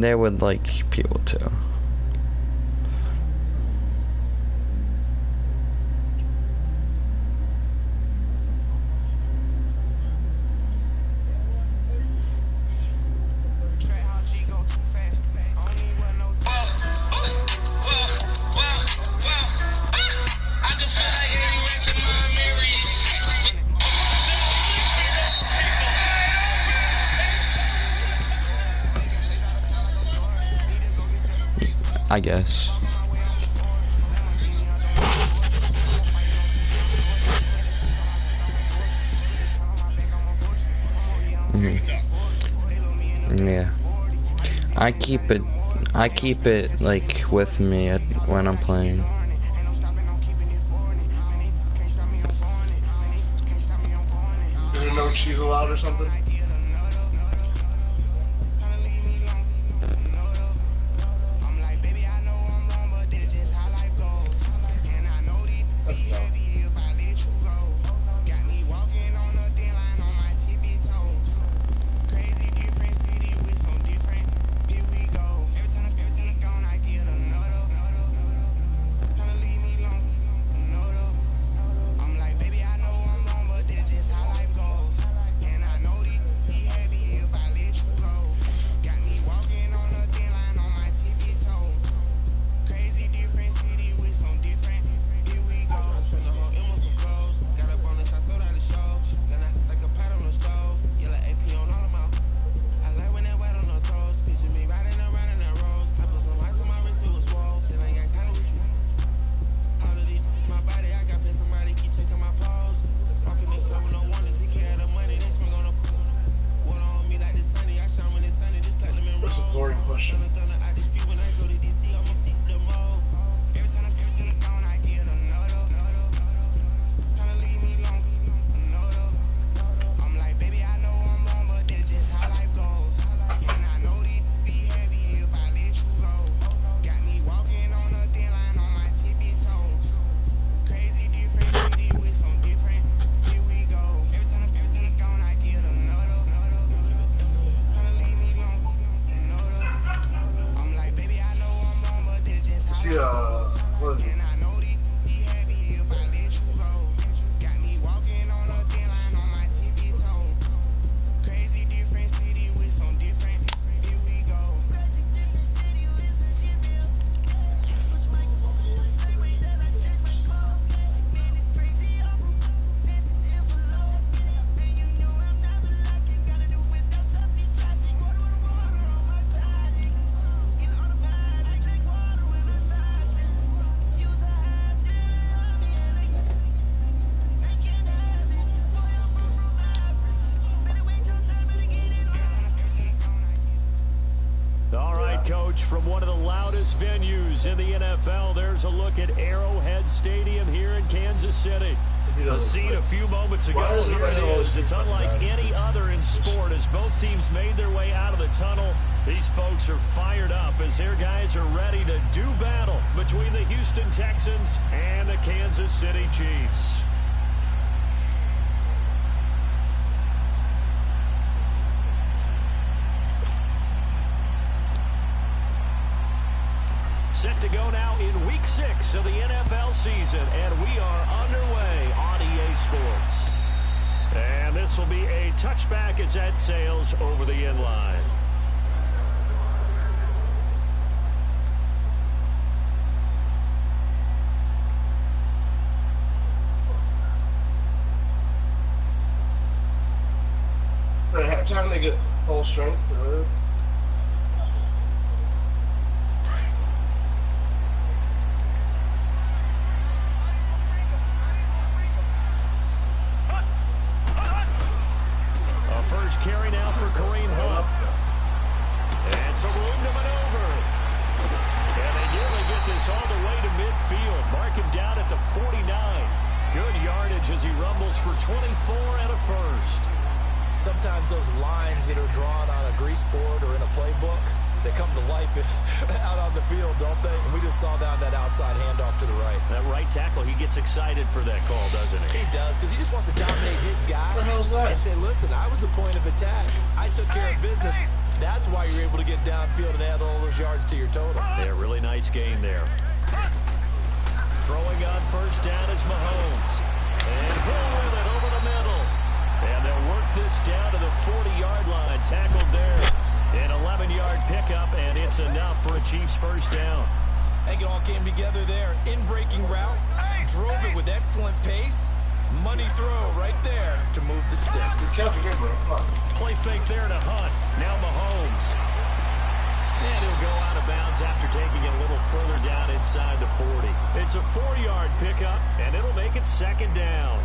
And they would like people too. I guess. Yeah. I keep it like with me when I'm playing. Is there no cheese allowed or something? What is it? Coach, from one of the loudest venues in the NFL, there's a look at Arrowhead Stadium here in Kansas City. The scene a few moments ago, here it is. It's unlike any other in sport as both teams made their way out of the tunnel. These folks are fired up as their guys are ready to do battle between the Houston Texans and the Kansas City Chiefs. Set to go now in Week 6 of the NFL season, and we are underway on EA Sports. And this will be a touchback as that sails over the end line. At halftime, they get full strength. Carry now for Kareem Hunt. And some room to maneuver. And they nearly get this all the way to midfield. Mark him down at the 49. Good yardage as he rumbles for 24 and a first. Sometimes those lines that are drawn on a grease board or in a playbook, they come to life out on the field, don't they? And we just saw down that outside handoff to the right. That right tackle, he gets excited for that call, doesn't he? He does, because he just wants to dominate his guy What the hell's that? and say, listen, I was the point of attack. I took care of business. That's why you're able to get downfield and add all those yards to your total. Yeah, really nice gain there. Throwing on first down is Mahomes. And Hill with it over the middle. And they'll work this down to the 40-yard line. Tackled there. An 11-yard pickup, and it's enough for a Chiefs first down. I think it all came together there. In-breaking route. Drove it with excellent pace. Money throw right there to move the sticks. Play fake there to Hunt. Now Mahomes. And he'll go out of bounds after taking it a little further down inside the 40. It's a 4-yard pickup, and it'll make it second down.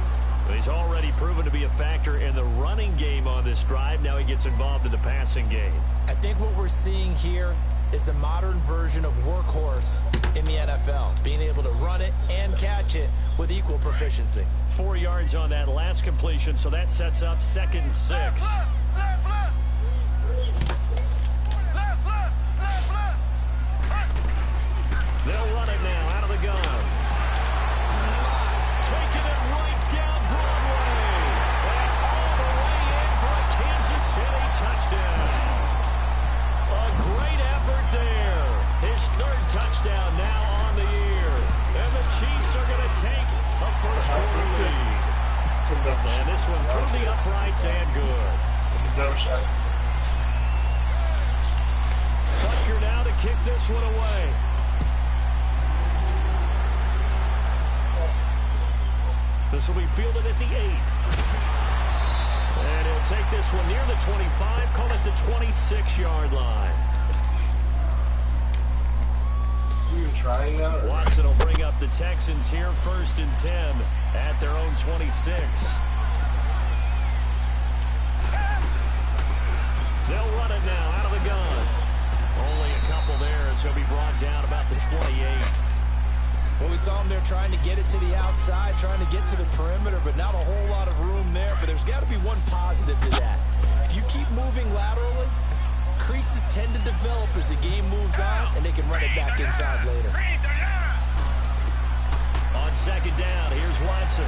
He's already proven to be a factor in the running game on this drive. Now he gets involved in the passing game. I think what we're seeing here is the modern version of workhorse in the NFL. Being able to run it and catch it with equal proficiency. 4 yards on that last completion, so that sets up 2nd and 6. They'll run it now out of the gun. Taking it right down Broadway. And all the way in for a Kansas City touchdown. A great effort there. His 3rd touchdown now on the year. And the Chiefs are going to take a first quarter lead. And this one through the uprights and good. Butker now to kick this one away. This will be fielded at the 8. And he'll take this one near the 25, call it the 26-yard line. Trying now, Watson will bring up the Texans here 1st and 10 at their own 26. They'll run it now out of the gun. Only a couple there as he'll be brought down about the 28. Well, we saw him there trying to get it to the outside, trying to get to the perimeter, but not a whole lot of room there. But there's got to be one positive to that. If you keep moving laterally, creases tend to develop as the game moves on, and they can run it back inside later. On 2nd down, here's Watson.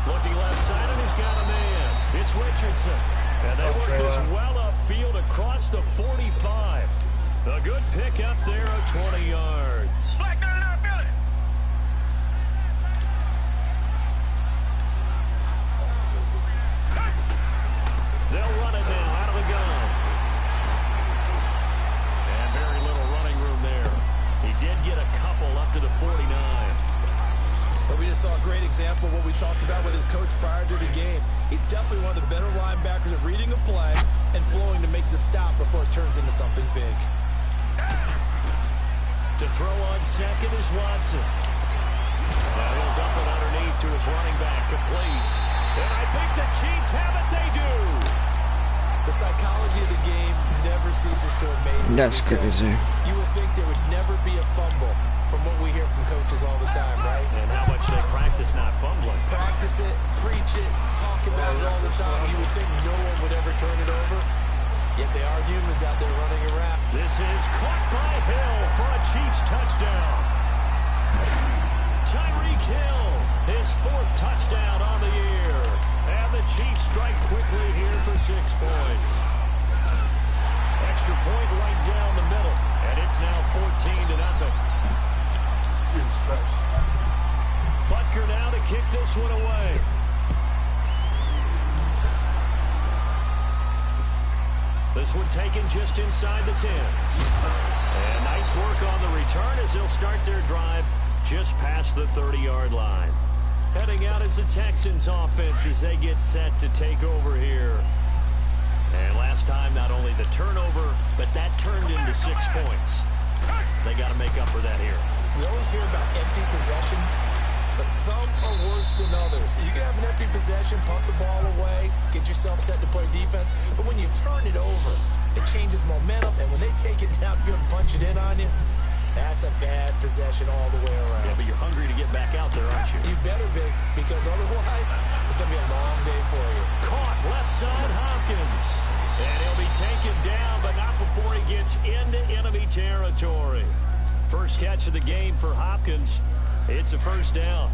Looking left side, and he's got a man. It's Richardson. And they work this well upfield across the 45. A good pickup there of 20 yards. They'll run it now out of the gun. And very little running room there. He did get a couple up to the 49. But we just saw a great example of what we talked about with his coach prior to the game. He's definitely one of the better linebackers at reading a play and flowing to make the stop before it turns into something big. To throw on 2nd is Watson. Now he'll dump it underneath to his running back, complete. And I think the Chiefs have it, they do. The psychology of the game never ceases to amaze me. That's crazy. You would think there would never be a fumble from what we hear from coaches all the time, right? And how much they practice not fumbling. Practice it, preach it, talk about it all the time. You would think no one would ever turn it over. Yet they are humans out there running around. This is caught by Hill for a Chiefs touchdown. Tyreek Hill, his 4th touchdown on the year. And the Chiefs strike quickly here for 6 points. Extra point right down the middle. And it's now 14-0. Jesus Christ. Butker now to kick this one away. This one taken just inside the 10. And nice work on the return as they'll start their drive just past the 30-yard line. Heading out is the Texans offense as they get set to take over here. And last time, not only the turnover, but that turned into 6 points. They got to make up for that here. We always hear about empty possessions, but some are worse than others. You can have an empty possession, pump the ball away, get yourself set to play defense, but when you turn it over, it changes momentum, and when they take it downfield and punch it in on you, that's a bad possession all the way around. Yeah, but you're hungry to get back out there, aren't you? You better be, because otherwise, it's going to be a long day for you. Caught left side Hopkins. And he'll be taken down, but not before he gets into enemy territory. First catch of the game for Hopkins. It's a first down.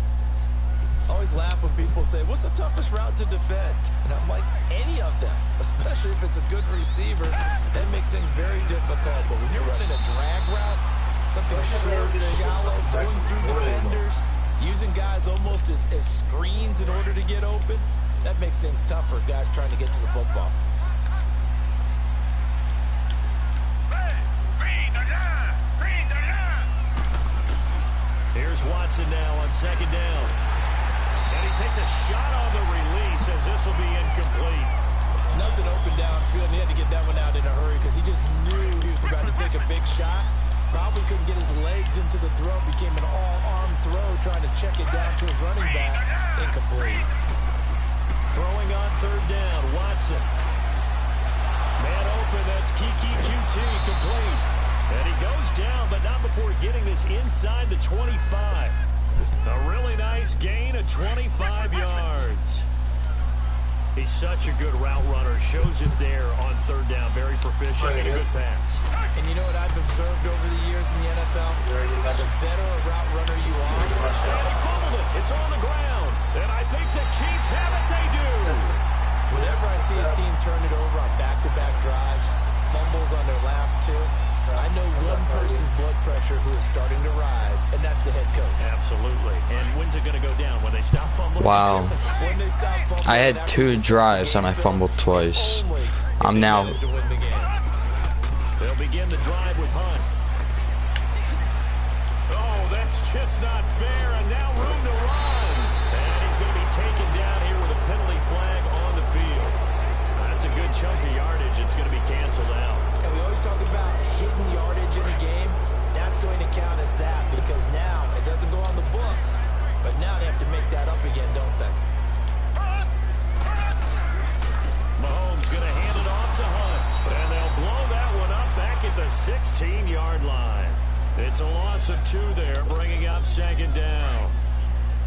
I always laugh when people say, what's the toughest route to defend? And I'm like, any of them, especially if it's a good receiver. That makes things very difficult. But when you're running a drag route, something short, shallow, going through defenders, using guys almost as screens in order to get open, that makes things tough for guys trying to get to the football. Here's Watson now on second down. And he takes a shot on the release as this will be incomplete. Nothing open downfield. He had to get that one out in a hurry because he just knew he was about to take a big shot. Probably couldn't get his legs into the throw. Became an all-arm throw trying to check it down to his running back. Incomplete. Throwing on third down, Watson. Man open, that's Kiki QT, complete. And he goes down, but not before getting this inside the 25. A really nice gain of 25 yards. He's such a good route runner. Shows it there on third down. Very proficient and a good pass. And you know what I've observed over the years in the NFL? The better a route runner you are. And he fumbled it. It's on the ground. And I think the Chiefs have it. They do. Whenever I see a team turn it over on back-to-back drives, fumbles on their last two, I know one person's blood pressure who is starting to rise, and that's the head coach. Absolutely. And when's it going to go down? When they stop fumbling? Wow. When they stop fumbling, I had 2 drives and I fumbled twice. I'm now. They'll begin the drive with Hunt. Oh, that's just not fair, and now room to run. And he's going to be taken down here with a penalty flag on the field. That's a good chunk of yardage. It's going to be canceled out. And we always talk about hidden yardage in a game. That's going to count as that because now it doesn't go on the books, but now they have to make that up again, don't they? Mahomes going to hand it off to Hunt, and they'll blow that one up back at the 16-yard line. It's a loss of 2 there, bringing up second down.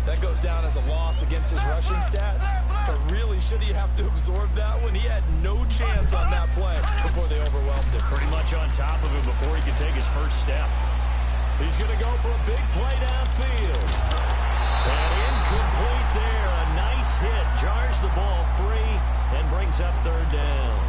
That goes down as a loss against his rushing stats, but really, should he have to absorb that one? He had no chance on that play before they overwhelmed him. Pretty much on top of him before he could take his first step. He's going to go for a big play downfield. And incomplete there. A nice hit. Jars the ball free and brings up third down.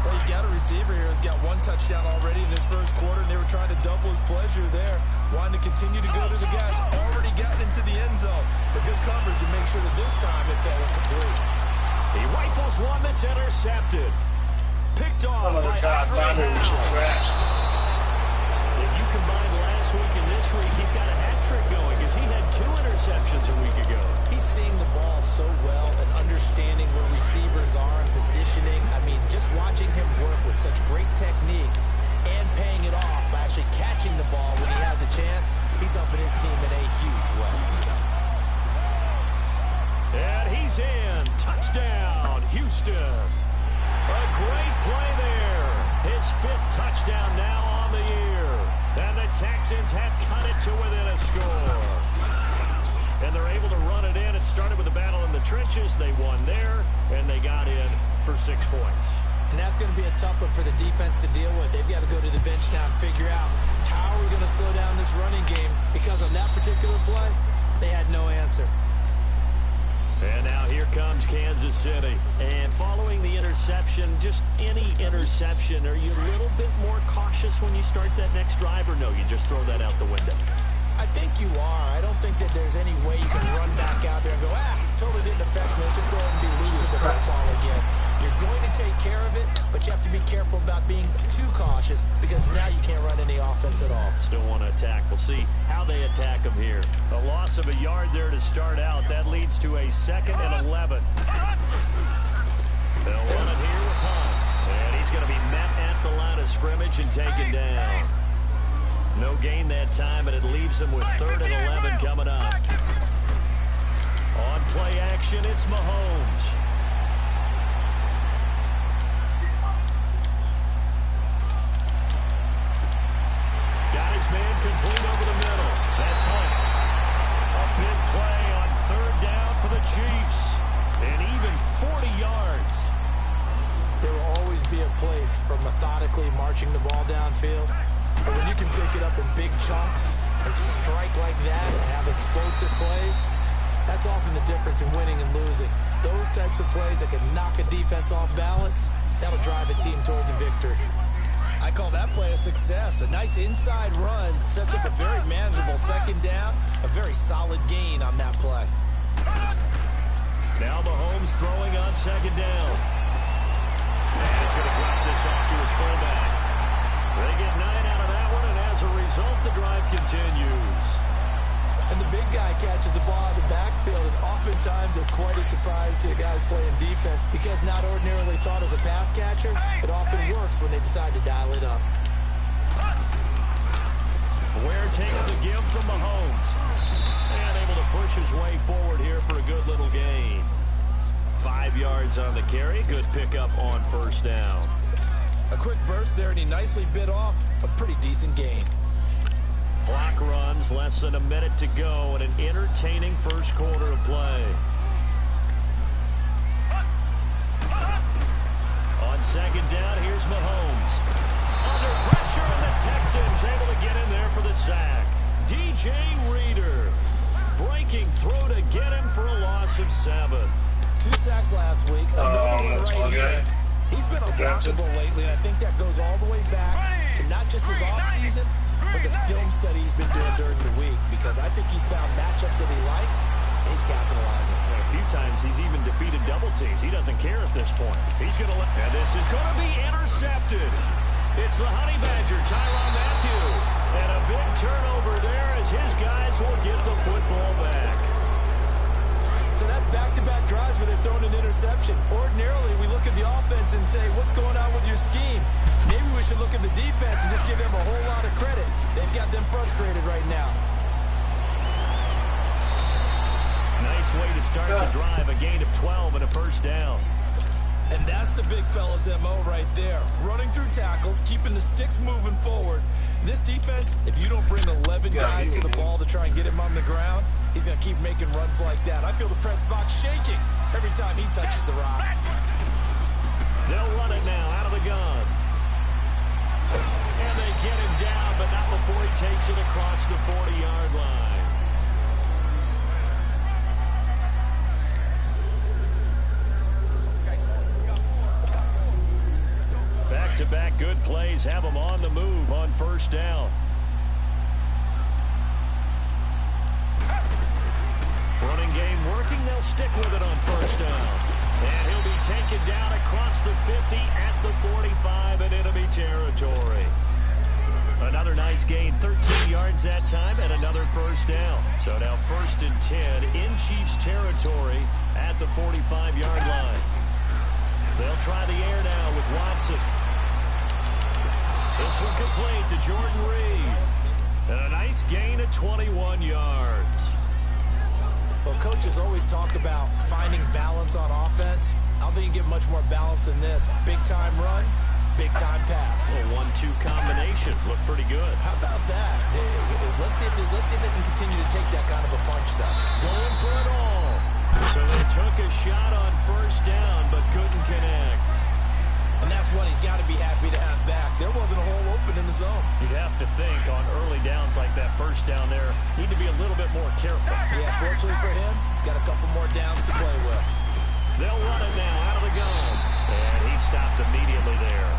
Well, you got a receiver here who's got 1 touchdown already in this first quarter, and they were trying to double his pleasure there. Wanting to continue to go to the guys. Already gotten into the end zone. But good coverage to make sure that this time it fell incomplete. He rifles one that's intercepted. Picked off by Andre. If you combine last week and this week, he's got a hat trick going because he had 2 interceptions a week ago. He's seeing the ball so well and understanding where receivers are and positioning. I mean, just watching him work with such great technique and paying it off by actually catching the ball when he has a chance, he's helping his team in a huge way. And he's in. Touchdown, Houston. A great play there. His 5th touchdown now on the year. And the Texans have cut it to within a score. And they're able to run it in. It started with a battle in the trenches. They won there, and they got in for 6 points. And that's going to be a tough one for the defense to deal with. They've got to go to the bench now and figure out how are we going to slow down this running game, because on that particular play, they had no answer. And now here comes Kansas City. And following the interception, just any interception, are you a little bit more cautious when you start that next drive, or no, you just throw that out the window? I think you are. I don't think that there's any way you can run back out there and go, totally didn't affect me. Let's just go ahead and be loose with the football again. You're going to take care of it, but you have to be careful about being too cautious because now you can't run any offense at all. Still want to attack. We'll see how they attack them here. A loss of a yard there to start out. That leads to a 2nd and 11. They'll run it here with Hunt. And he's going to be met at the line of scrimmage and taken down. No gain that time, but it leaves him with 3rd and 11 coming up. On play action, it's Mahomes. Got his man complete over the middle. That's Hunt. A big play on 3rd down for the Chiefs. And even 40 yards. There will always be a place for methodically marching the ball downfield. But when you can pick it up in big chunks and strike like that and have explosive plays, That's often the difference in winning and losing. Those types of plays that can knock a defense off balance, that'll drive a team towards a victory. I call that play a success. A nice inside run sets up a very manageable second down, a very solid gain on that play. Now Mahomes throwing on second down. And he's going to drop this off to his fullback. They get 9 out of that one, and as a result, the drive continues. And the big guy catches the ball out of the backfield, and oftentimes it's quite a surprise to the guys playing defense because not ordinarily thought as a pass catcher, it often works when they decide to dial it up. Ware takes the give from Mahomes. And able to push his way forward here for a good little gain. 5 yards on the carry. Good pickup on first down. A quick burst there, and he nicely bit off a pretty decent gain. Clock runs, less than a minute to go, and an entertaining first quarter of play. On second down, here's Mahomes. Under pressure, and the Texans able to get in there for the sack. DJ Reader breaking through to get him for a loss of 7. 2 sacks last week. Another one right here. He's been unblockable lately, and I think that goes all the way back to not just his offseason, but the film study he's been doing during the week, because I think he's found matchups that he likes, and he's capitalizing. A few times he's even defeated double teams. He doesn't care at this point. He's going to let... And this is going to be intercepted. It's the Honey Badger, Tyrann Mathieu. And a big turnover there as his guys will get the football back. So that's back-to-back drives where they've thrown an interception. Ordinarily, we look at the offense and say, what's going on with your scheme? Maybe we should look at the defense and just give them a whole lot of credit. They've got them frustrated right now. Nice way to start the drive. A gain of 12 and a first down. And that's the big fella's MO right there. Running through tackles, keeping the sticks moving forward. This defense, if you don't bring 11 guys to the ball to try and get him on the ground, he's going to keep making runs like that. I feel the press box shaking every time he touches the rock. They'll run it now out of the gun. And they get him down, but not before he takes it across the 40-yard line. Back-to-back good plays have them on the move on first down. Running game working, they'll stick with it on first down. And he'll be taken down across the 50 at the 45 in enemy territory. Another nice gain, 13 yards that time, and another first down. So now 1st and 10 in Chiefs territory at the 45-yard line. They'll try the air now with Watson. This one complete to Jordan Reed. And a nice gain of 21 yards. Well, coaches always talk about finding balance on offense. I don't think you can get much more balance than this. Big-time run, big-time pass. A 1-2 combination. Looked pretty good. How about that? Let's see if they can continue to take that kind of a punch, though. Going for it all. So they took a shot on first down, but couldn't connect. And that's one he's got to be happy to have back. There wasn't a hole open in the zone. You'd have to think on early downs like that first down there, need to be a little bit more careful. Yeah, fortunately for him, got a couple more downs to play with. They'll run it now out of the gun. And he stopped immediately there.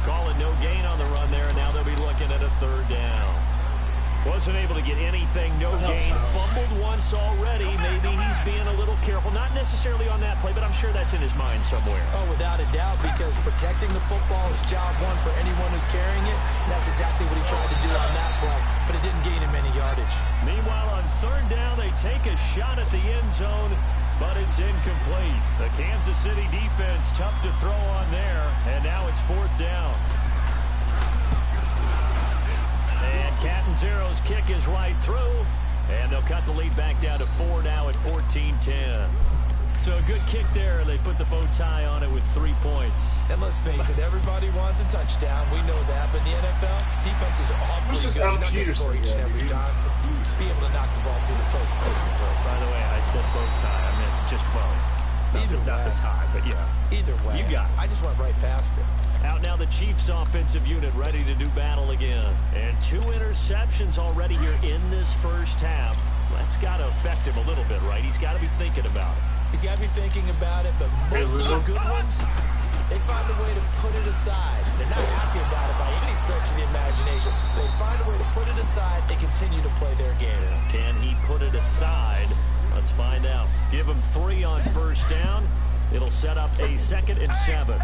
Call it no gain on the run there, and now they'll be looking at a 3rd down. Wasn't able to get anything, no gain. Fumbled once already. Maybe he's being a little careful. Not necessarily on that play, but I'm sure that's in his mind somewhere. Oh, without a doubt, because protecting the football is job one for anyone who's carrying it. And that's exactly what he tried to do on that play, but it didn't gain him any yardage. Meanwhile, on 3rd down, they take a shot at the end zone, but it's incomplete. The Kansas City defense tough to throw on there, and now it's 4th down. And Cat and Zero's kick is right through, and they'll cut the lead back down to 4 now at 14-10. So a good kick there. They put the bow tie on it with 3 points. And let's face it, everybody wants a touchdown. We know that. But in the NFL, defenses are awfully good. You're not going to score each and every time. Be able to knock the ball through the post. By the way, I said bow tie. I meant just bow. Not the tie, but yeah. Either way. You got it. I just went right past it. Out now the Chiefs offensive unit ready to do battle again. And 2 interceptions already here in this first half. Let's That's got to affect him a little bit, right? He's got to be thinking about it. He's got to be thinking about it, but most of the good ones, they find a way to put it aside. They're not happy about it by any stretch of the imagination. They find a way to put it aside and continue to play their game. Can he put it aside? Let's find out. Give him 3 on first down. It'll set up a 2nd and 7.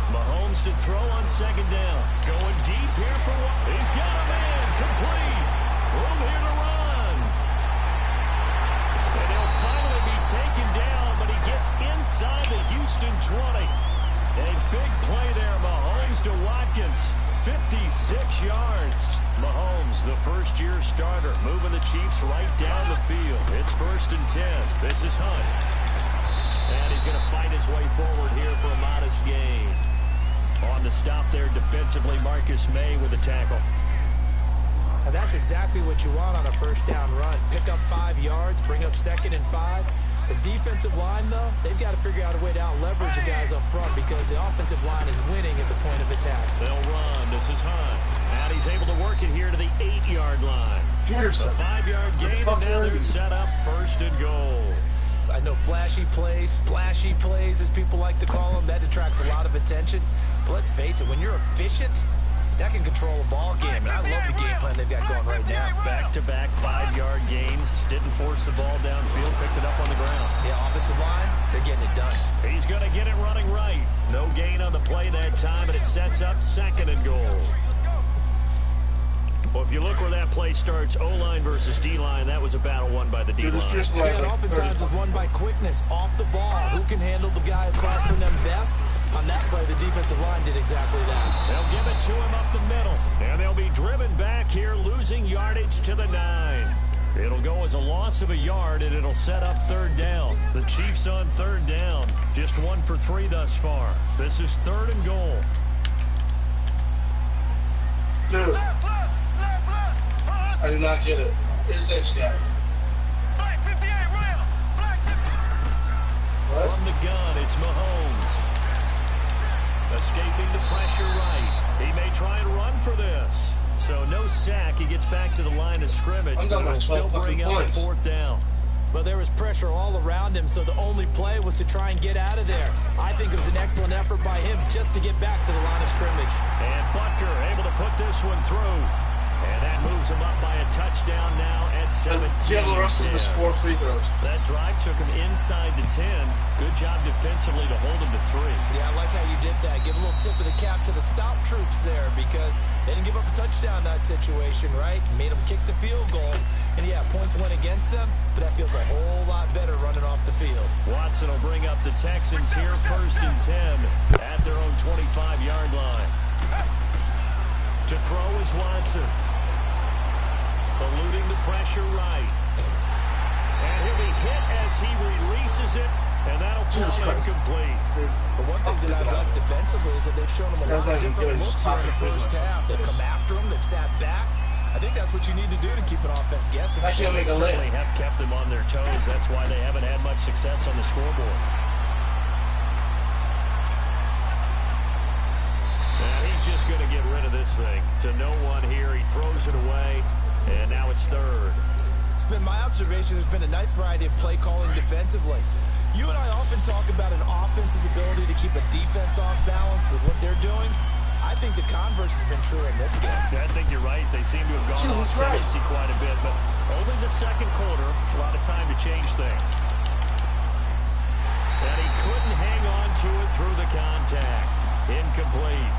Mahomes to throw on 2nd down. Going deep here for one. He's got a man. Complete. Room here to run. And he'll finally be taken down, but he gets inside the Houston 20. A big play there. Mahomes to Watkins. 56 yards. Mahomes, the first-year starter, moving the Chiefs right down the field. It's 1st and 10. This is Hunt. And he's going to fight his way forward here for a modest gain. On the stop there defensively, Marcus May with a tackle. And that's exactly what you want on a first down run. Pick up 5 yards, bring up 2nd and 5. The defensive line, though, they've got to figure out a way to out-leverage the guys up front because the offensive line is winning at the point of attack. They'll run. This is Hunt. And he's able to work it here to the 8-yard line. Peterson. A 5-yard gain, and now they're set up 1st and goal. I know flashy plays, splashy plays, as people like to call them, that attracts a lot of attention. But let's face it, when you're efficient, that can control a ball game. And I love the game plan they've got going right now. Back-to-back 5-yard gains. Didn't force the ball downfield. Picked it up on the ground. Yeah, offensive line, they're getting it done. He's going to get it running right. No gain on the play that time, and it sets up 2nd and goal. Well, if you look where that play starts, O-line versus D-line, that was a battle won by the D-line. Yeah, and oftentimes it's won by quickness, off the ball. Who can handle the guy across from them best? On that play, the defensive line did exactly that. They'll give it to him up the middle, and they'll be driven back here, losing yardage to the 9. It'll go as a loss of a yard, and it'll set up 3rd down. The Chiefs on 3rd down, just 1 for 3 thus far. This is 3rd and goal. Dude, I did not get it. It's this guy. Black 58, real. Black 58. From the gun, it's Mahomes. Escaping the pressure right. He may try and run for this. So no sack. He gets back to the line of scrimmage, but it'll still bring up a 4th down. But there was pressure all around him, so the only play was to try and get out of there. I think it was an excellent effort by him just to get back to the line of scrimmage. And Butker able to put this one through. And that moves him up by a touchdown now at 17. Jalen Russell missed 4 free throws. That drive took him inside the 10. Good job defensively to hold him to 3. Yeah, I like how you did that. Give a little tip of the cap to the stop troops there because they didn't give up a touchdown in that situation, right? Made them kick the field goal. And yeah, points went against them, but that feels a whole lot better running off the field. Watson will bring up the Texans here 1st and 10 at their own 25-yard line. To throw is Watson. Eluding the pressure right. And he'll be hit as he releases it, and that'll fall incomplete. But one thing that I've liked defensively is that they've shown him a lot of different looks here in the first half. They've come after him. They've sat back. I think that's what you need to do to keep an offense guessing. They certainly have kept them on their toes. That's why they haven't had much success on the scoreboard. And he's just going to get rid of this thing. To no one here. He throws it away. And now it's 3rd. It's been my observation there's been a nice variety of play calling defensively. You and I often talk about an offense's ability to keep a defense off balance with what they're doing. I think the converse has been true in this game. Yeah, I think you're right. They seem to have gone off Tennessee quite a bit, but only the 2nd quarter, a lot of time to change things. And he couldn't hang on to it through the contact. Incomplete.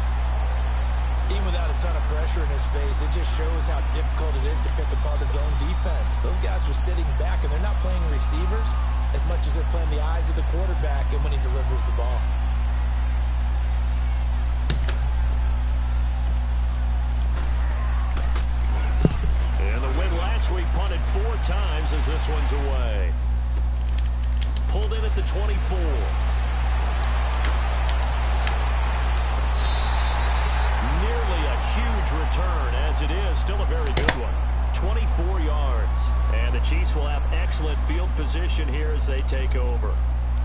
Even without a ton of pressure in his face, it just shows how difficult it is to pick apart his own defense. Those guys are sitting back, and they're not playing receivers as much as they're playing the eyes of the quarterback and when he delivers the ball. And the win last week punted 4 times as this one's away. Pulled in at the 24. Huge return as it is. Still a very good one. 24 yards. And the Chiefs will have excellent field position here as they take over.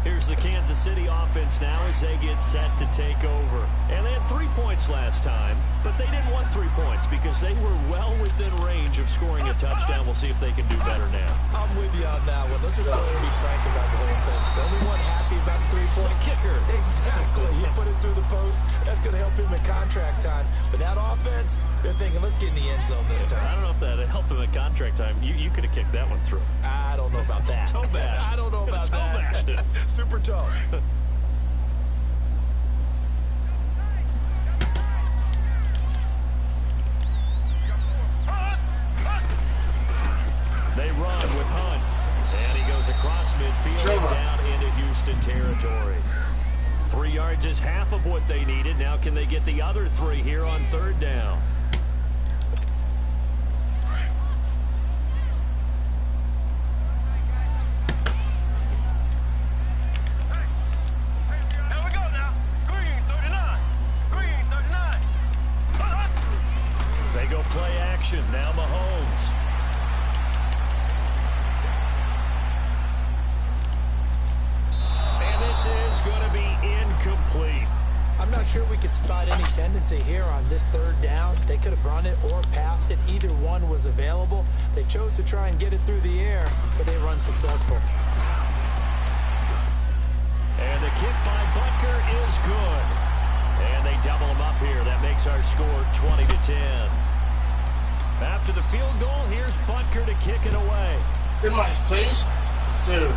Here's the Kansas City offense now as they get set to take over. And they had 3 points last time, but they didn't want 3 points because they were well within range of scoring a touchdown. We'll see if they can do better now. I'm with you on that one. Let's just go and be frank about the whole thing. The only one happy about the 3-point kicker. Exactly. You put it through the post. That's going to help him in contract time. But that offense, they're thinking, let's get in the end zone this time. I don't know if that helped him in contract time. You could have kicked that one through. I don't know about that. Toe bash. I don't know about Toe that. bashed. Super toe. They run with Hunt. And he goes across midfield and down into Houston territory. 3 yards is half of what they needed. Now can they get the other 3 here on 3rd down? They go play action. Now Mahomes. And this is going to be incomplete. I'm not sure we could spot any tendency here on this 3rd down. They could have run it or passed it. Either one was available. They chose to try and get it through the air, but they were unsuccessful. And the kick by Butker is good. And they double him up here. That makes our score 20-10. After the field goal, here's Butker to kick it away. In my face? Dude.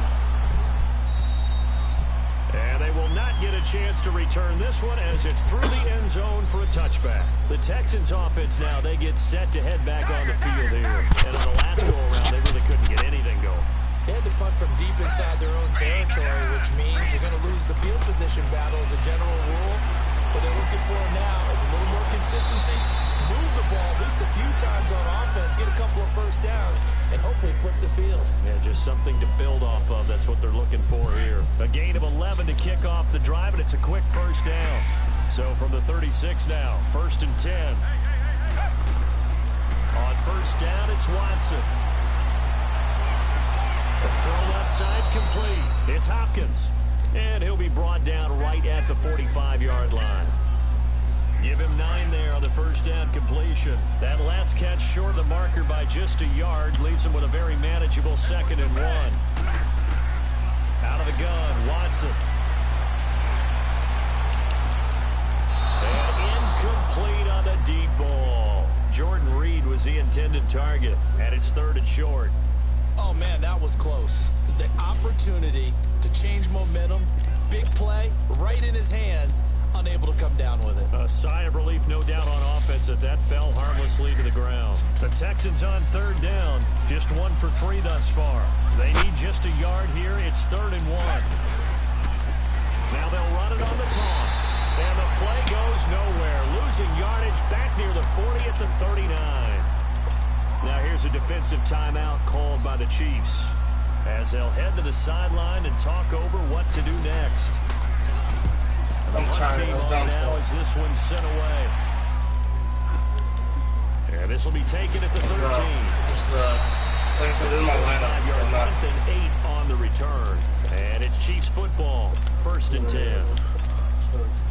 And they will not get a chance to return this one as it's through the end zone for a touchback. The Texans offense now, they get set to head back on the field here. And on the last go-around, they really couldn't get anything going. They had to punt from deep inside their own territory, which means you're going to lose the field position battle as a general rule. What they're looking for now is a little more consistency, move the ball at least a few times on offense, get a couple of first downs, and hopefully flip the field. Yeah, just something to build off of. That's what they're looking for here. A gain of 11 to kick off the drive, and it's a quick first down. So from the 36 now, 1st and 10. On 1st down, it's Watson. The throw left side complete. It's Hopkins. And he'll be brought down right at the 45-yard line. Give him 9 there on the 1st down completion. That last catch short of the marker by just a yard leaves him with a very manageable 2nd and 1. Out of the gun, Watson. And incomplete on the deep ball. Jordan Reed was the intended target, and it's 3rd and short. Oh, man, that was close. The opportunity to change momentum, big play, right in his hands, unable to come down with it. A sigh of relief, no doubt, on offense that fell harmlessly to the ground. The Texans on 3rd down, just 1 for 3 thus far. They need just a yard here. It's 3rd and 1. Now they'll run it on the taunts. And the play goes nowhere. Losing yardage back near the 40 at the 39. Now here's a defensive timeout called by the Chiefs as they'll head to the sideline and talk over what to do next. The Hunt team on now as this one's sent away. And this will be taken at the 13. Like I said, this is my lineup. 5-yard punt and 8 on the return. And it's Chiefs football, 1st and 10.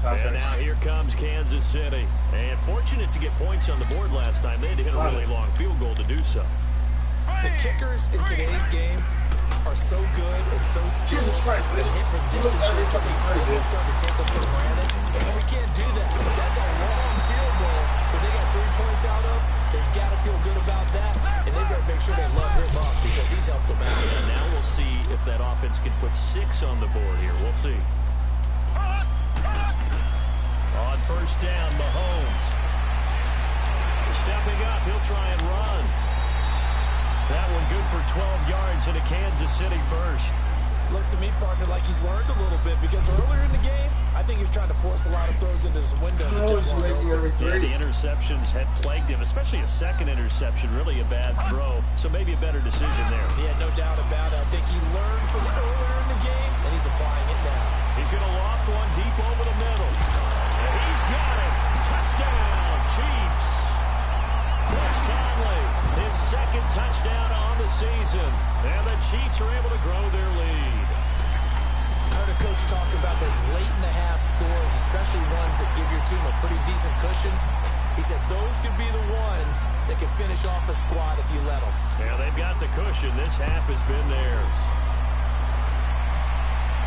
And now here comes Kansas City. And fortunate to get points on the board last time. They had to hit a really long field goal to do so. The kickers in today's game are so good and so skilled that hit from distances that we almost start to take them for granted. And we can't do that. That's a long field goal that they got 3 points out of. They've got to feel good about that, and they've got to make sure they love him up because he's helped them out. And now we'll see if that offense can put 6 on the board here. We'll see. On 1st down, Mahomes. Stepping up, he'll try and run. That one good for 12 yards into Kansas City first. Looks to me, partner, like he's learned a little bit because earlier in the game, I think he was trying to force a lot of throws into some windows. Yeah, the interceptions had plagued him, especially a second interception, really a bad throw. So maybe a better decision there. Yeah, no doubt about it. I think he learned from earlier in the game, and he's applying it now. He's going to loft one deep over the middle. And he's got it. Touchdown, Chiefs. Chris Conley, his 2nd touchdown on the season. And the Chiefs are able to grow their lead. I heard a talk about those late in the half scores, especially ones that give your team a pretty decent cushion. He said those could be the ones that can finish off a squad if you let them. Yeah, they've got the cushion. This half has been theirs.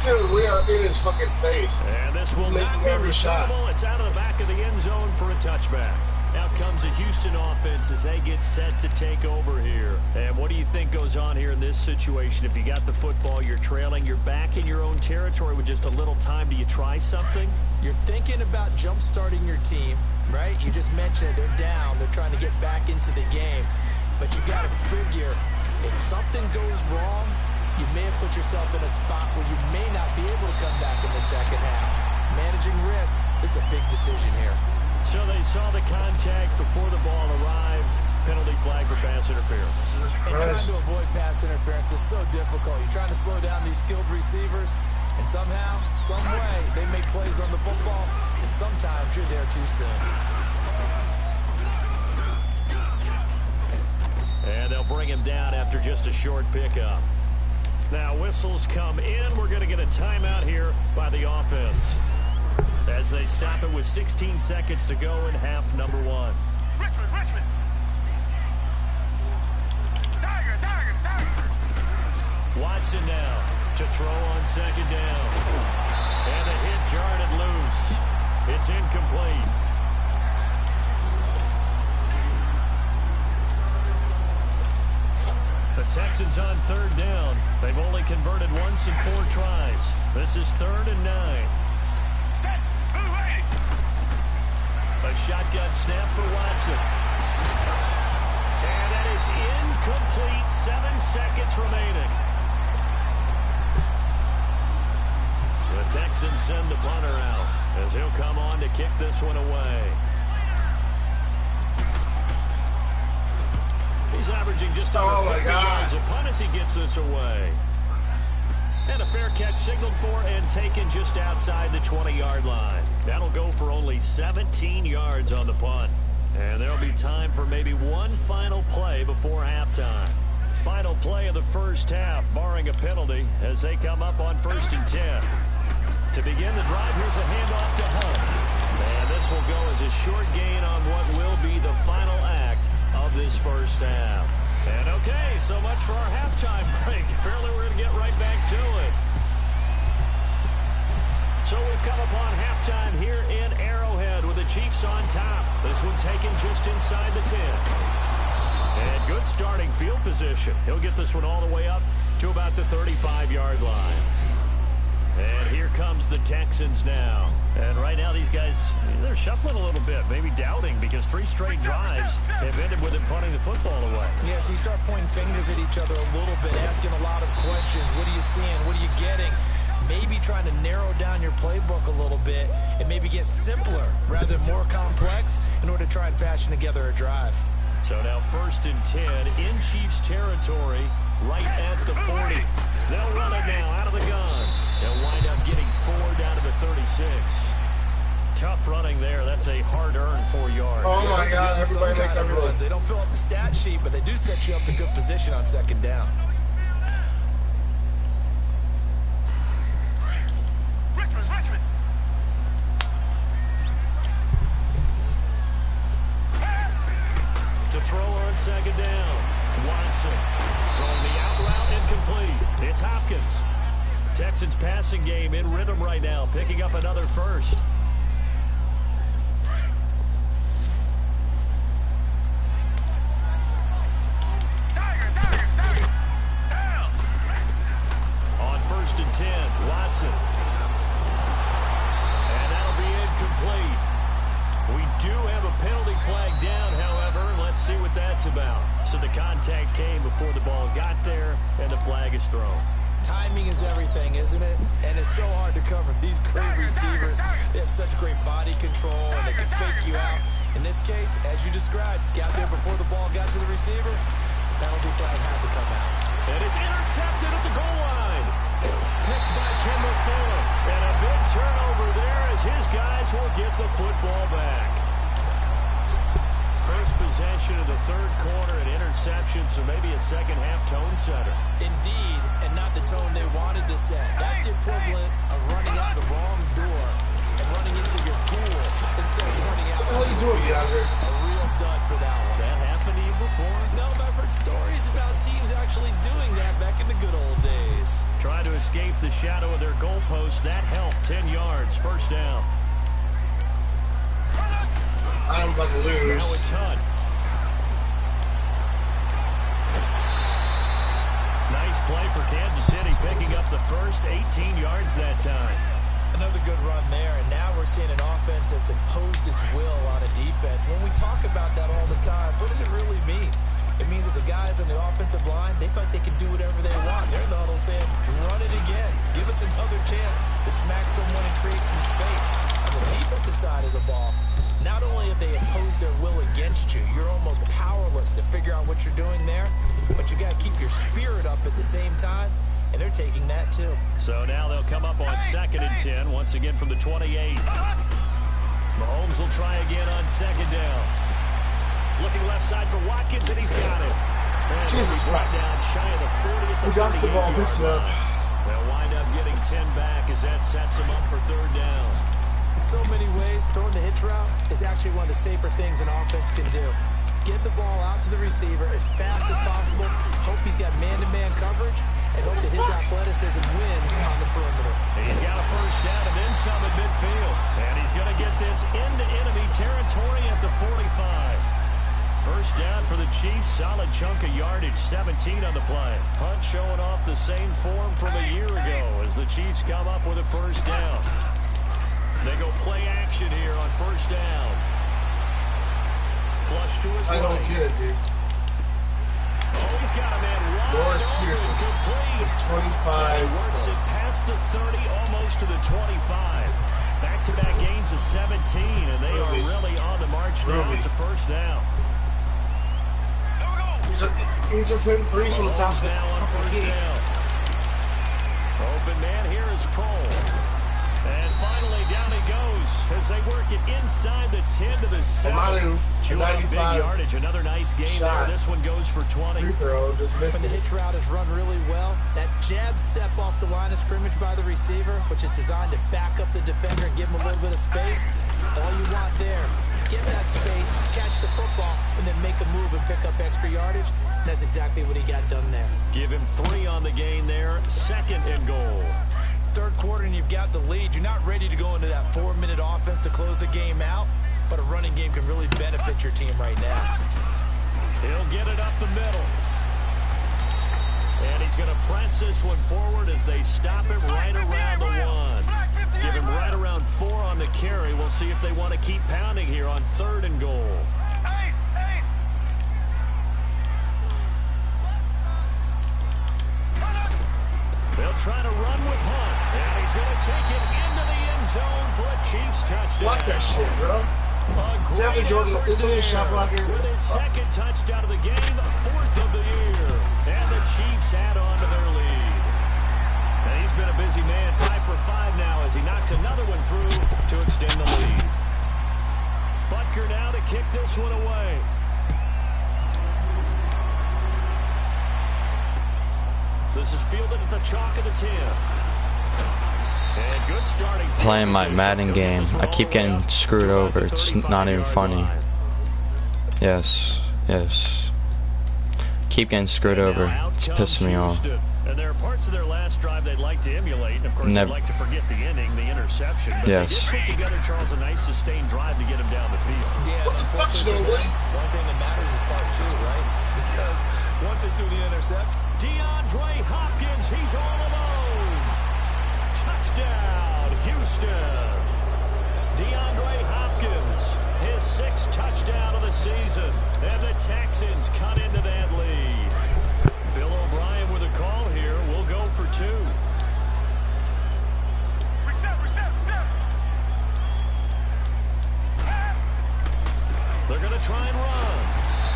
Dude, we are in his fucking face. And this will not be returnable. It's out of the back of the end zone for a touchback. Out comes the Houston offense as they get set to take over here. And what do you think goes on here in this situation? If you got the football, you're trailing, you're back in your own territory with just a little time. Do you try something? You're thinking about jump-starting your team, right? You just mentioned it. They're down. They're trying to get back into the game. But you got to figure if something goes wrong, you may have put yourself in a spot where you may not be able to come back in the second half. Managing risk is a big decision here. So they saw the contact before the ball arrived. Penalty flag for pass interference. And trying to avoid pass interference is so difficult. You're trying to slow down these skilled receivers, and somehow, some way, they make plays on the football, and sometimes you're there too soon. And they'll bring him down after just a short pickup. Now whistles come in. We're going to get a timeout here by the offense as they stop it with 16 seconds to go in half number one. Richmond. Tiger. Watson now to throw on second down. And the hit jarred it loose. It's incomplete. The Texans on third down. They've only converted once in 4 tries. This is 3rd and 9. A shotgun snap for Watson. And that is incomplete. 7 seconds remaining. The Texans send the punter out as he'll come on to kick this one away. He's averaging just under 50 yards a punt as he gets this away. And a fair catch signaled for and taken just outside the 20-yard line. That'll go for only 17 yards on the punt. And there'll be time for maybe one final play before halftime. Final play of the first half, barring a penalty, as they come up on 1st and 10. To begin the drive, here's a handoff to Hunt. And this will go as a short gain on what will be the final act of this first half. And okay, so much for our halftime break. Apparently we're going to get right back to it. So we've come upon halftime here in Arrowhead with the Chiefs on top. This one taken just inside the 10. And good starting field position. He'll get this one all the way up to about the 35-yard line. And here comes the Texans now. And right now these guys, they're shuffling a little bit, maybe doubting, because 3 straight drives have ended with him punting the football away. Yeah, so you start pointing fingers at each other a little bit, asking a lot of questions. What are you seeing? What are you getting? Maybe trying to narrow down your playbook a little bit and maybe get simpler rather than more complex in order to try and fashion together a drive. So now 1st and 10 in Chiefs territory, right at the 40. They'll run it now out of the gun. They'll wind up getting 4 down to the 36. Tough running there. That's a hard-earned 4 yards. Oh, my God. Everybody makes every run. They don't fill up the stat sheet, but they do set you up in good position on 2nd down. Richmond. To throw on 2nd down. Watson throwing the out route incomplete. It's Hopkins. Texans passing game in rhythm right now, picking up another first. Tiger. Down. On 1st and 10, Watson. And that'll be incomplete. We do have a penalty flag down, however. Let's see what that's about. So the contact came before the ball got there, and the flag is thrown. Timing is everything, isn't it? And it's so hard to cover these great receivers. They have such great body control, and they can fake you out. In this case, as you described, got there before the ball got to the receiver. Penalty flag had to come out. And it's intercepted at the goal line. Picked by Kendall Fuller. And a big turnover there as his guys will get the football back. first possession of the third quarter, an interception, so maybe a second-half tone setter. Indeed, and not the tone they wanted to set. That's the equivalent of running out the wrong door and running into your pool instead of running out. What are you doing, Younger? A real dud for that one. Has that happened to you before? No, but I've heard stories about teams actually doing that back in the good old days. Trying to escape the shadow of their goalpost. That helped. 10 yards, first down. I'm about to lose. Now it's Hunt. Nice play for Kansas City, picking up the first 18 yards that time. Another good run there, and now we're seeing an offense that's imposed its will on a defense. When we talk about that all the time, what does it really mean? It means that the guys on the offensive line, they feel like they can do whatever they want. They're in the huddle saying, run it again. Give us another chance to smack someone and create some space. On the defensive side of the ball, not only have they imposed their will against you, you're almost powerless to figure out what you're doing there, but you got to keep your spirit up at the same time, and they're taking that too. So now they'll come up on 2nd and 10, once again from the 28. Mahomes will try again on 2nd down. Looking left side for Watkins, and he's got it. And Jesus Christ. Down shy of the 40 at the He got the ball, picks it up. They'll wind up getting 10 back as that sets them up for 3rd down. In so many ways, throwing the hitch route is actually one of the safer things an offense can do. Get the ball out to the receiver as fast as possible, hope he's got man-to-man coverage, and hope that his athleticism wins on the perimeter. And he's got a first down and then some at midfield. And he's going to get this into enemy territory at the 45. First down for the Chiefs, solid chunk of yardage, 17 on the play. Hunt showing off the same form from a year ago as the Chiefs come up with a first down. They go play action here on first down. Flush to his right. I don't get it, dude. Oh, he's got a man wide Morris open, Pearson complete. is 25. And he works it past the 30, almost to the 25. Back-to-back gains of 17, and they are really on the march now. It's a first down. He's just hitting threes from the top of the now on first down. Open man here is Prohl. And finally, down he goes as they work it inside the 10 to the 7. Chewing up big yardage. Another nice game there. This one goes for 20. When the hitch route is run really well, that jab step off the line of scrimmage by the receiver, which is designed to back up the defender and give him a little bit of space, all you want there, get that space, catch the football, and then make a move and pick up extra yardage. And that's exactly what he got done there. Give him 3 on the gain there. 2nd and goal. Third quarter and you've got the lead. You're not ready to go into that 4-minute offense to close the game out, but a running game can really benefit your team right now. He'll get it up the middle. And he's going to press this one forward as they stop him right around the 1. Give him right around 4 on the carry. We'll see if they want to keep pounding here on 3rd and goal. They'll try to run with Hunt, and he's going to take it into the end zone for a Chiefs touchdown. Block that shit, bro. Devin Jordan, isn't he a shot blocker? With his 2nd touchdown of the game, 4th of the year. And the Chiefs add on to their lead. And he's been a busy man, 5 for 5 now as he knocks another one through to extend the lead. Butker now to kick this one away. This is fielded at the chalk of the 10. And good starting. Playing my Madden game. I keep getting screwed over. It's not even funny. Yes. Keep getting screwed over. It's pissing me off. And there are parts of their last drive they'd like to emulate. And of course, they'd like to forget the ending, the interception. But they did put together, Charles, a nice sustained drive to get him down the field. Yeah, unfortunately, the only thing that matters is part 2, right? Because once they do the interception, DeAndre Hopkins, he's all alone. Touchdown, Houston. DeAndre Hopkins, his 6th touchdown of the season. And the Texans cut into that lead. Bill O'Brien with a call here. We'll go for 2. Reset. They're going to try and run.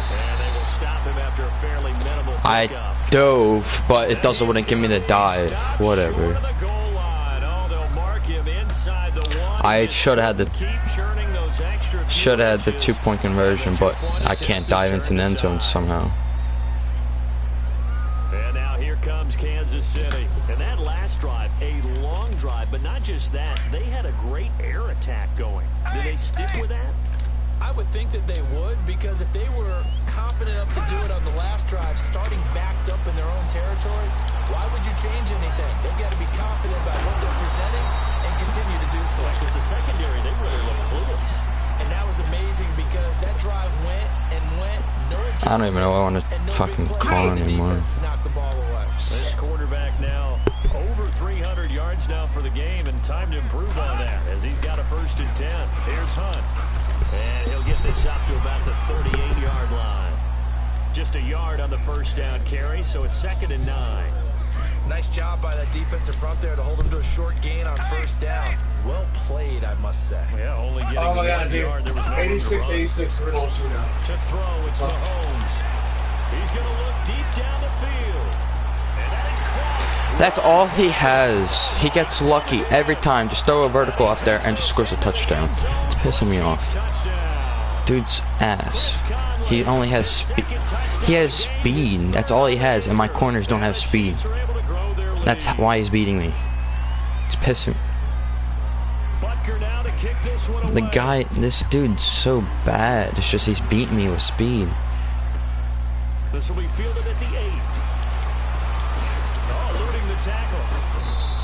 And they will stop him after a fairly minimal pickup. I dove, but it wouldn't give me the dive. Whatever. They'll mark him inside. inside the one. I should have had Keep churning those extra few the inches. 2-point conversion, but I can't dive into the end zone somehow. And now here comes Kansas City. And that last drive, a long drive, but not just that. They had a great air attack going. Do they stick with that? I would think that they would, because if they were confident enough to do it on the last drive, starting backed up in their own territory, why would you change anything? They've got to be confident about what they're presenting and continue to do so. Because the secondary, they really look clueless. And that was amazing because that drive went and went. No adjustments, I don't even know what I want to fucking call anymore. To knock the ball away. This quarterback now over 300 yards now for the game, and time to improve on that as he's got a 1st and 10. Here's Hunt. And he'll get this up to about the 38-yard line. Just a yard on the 1st down carry, so it's 2nd and 9. Nice job by that defensive front there to hold him to a short gain on 1st down. Well played, I must say. Yeah, only getting Oh my 1 God, dude. yard. There was no 86, we're going to shoot now. to throw. It's Mahomes. He's going to look deep down the field. And that is caught. That's all he has. He gets lucky every time. Just throw a vertical up there and just scores a touchdown. It's pissing me off. Touchdown. Dude's ass. He only has speed. He has speed. That's all he has, and my corners don't have speed. That's why he's beating me. It's pissing. The guy, this dude's so bad. It's just he's beating me with speed. This will be fielded at the 8. Oh, eluding the tackle.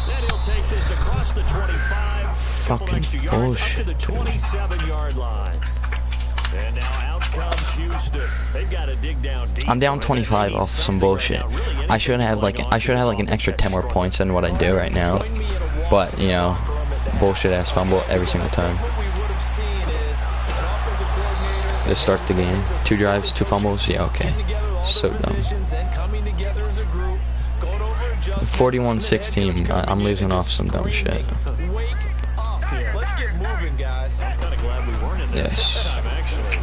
Then he'll take this across the 25. Fucking bullshit. Up to the 27-yard line. And now out comes Houston. They've got to dig down deep. I'm down 25 off some bullshit. I should have like an extra 10 more points than what I do right now. But you know, bullshit ass fumble every single time. Just start the game. 2 drives, 2 fumbles. Yeah, okay. So dumb. 41-16. I'm losing off some dumb shit. Let's get moving, guys. I'm kind of glad we weren't in Yes. time, actually.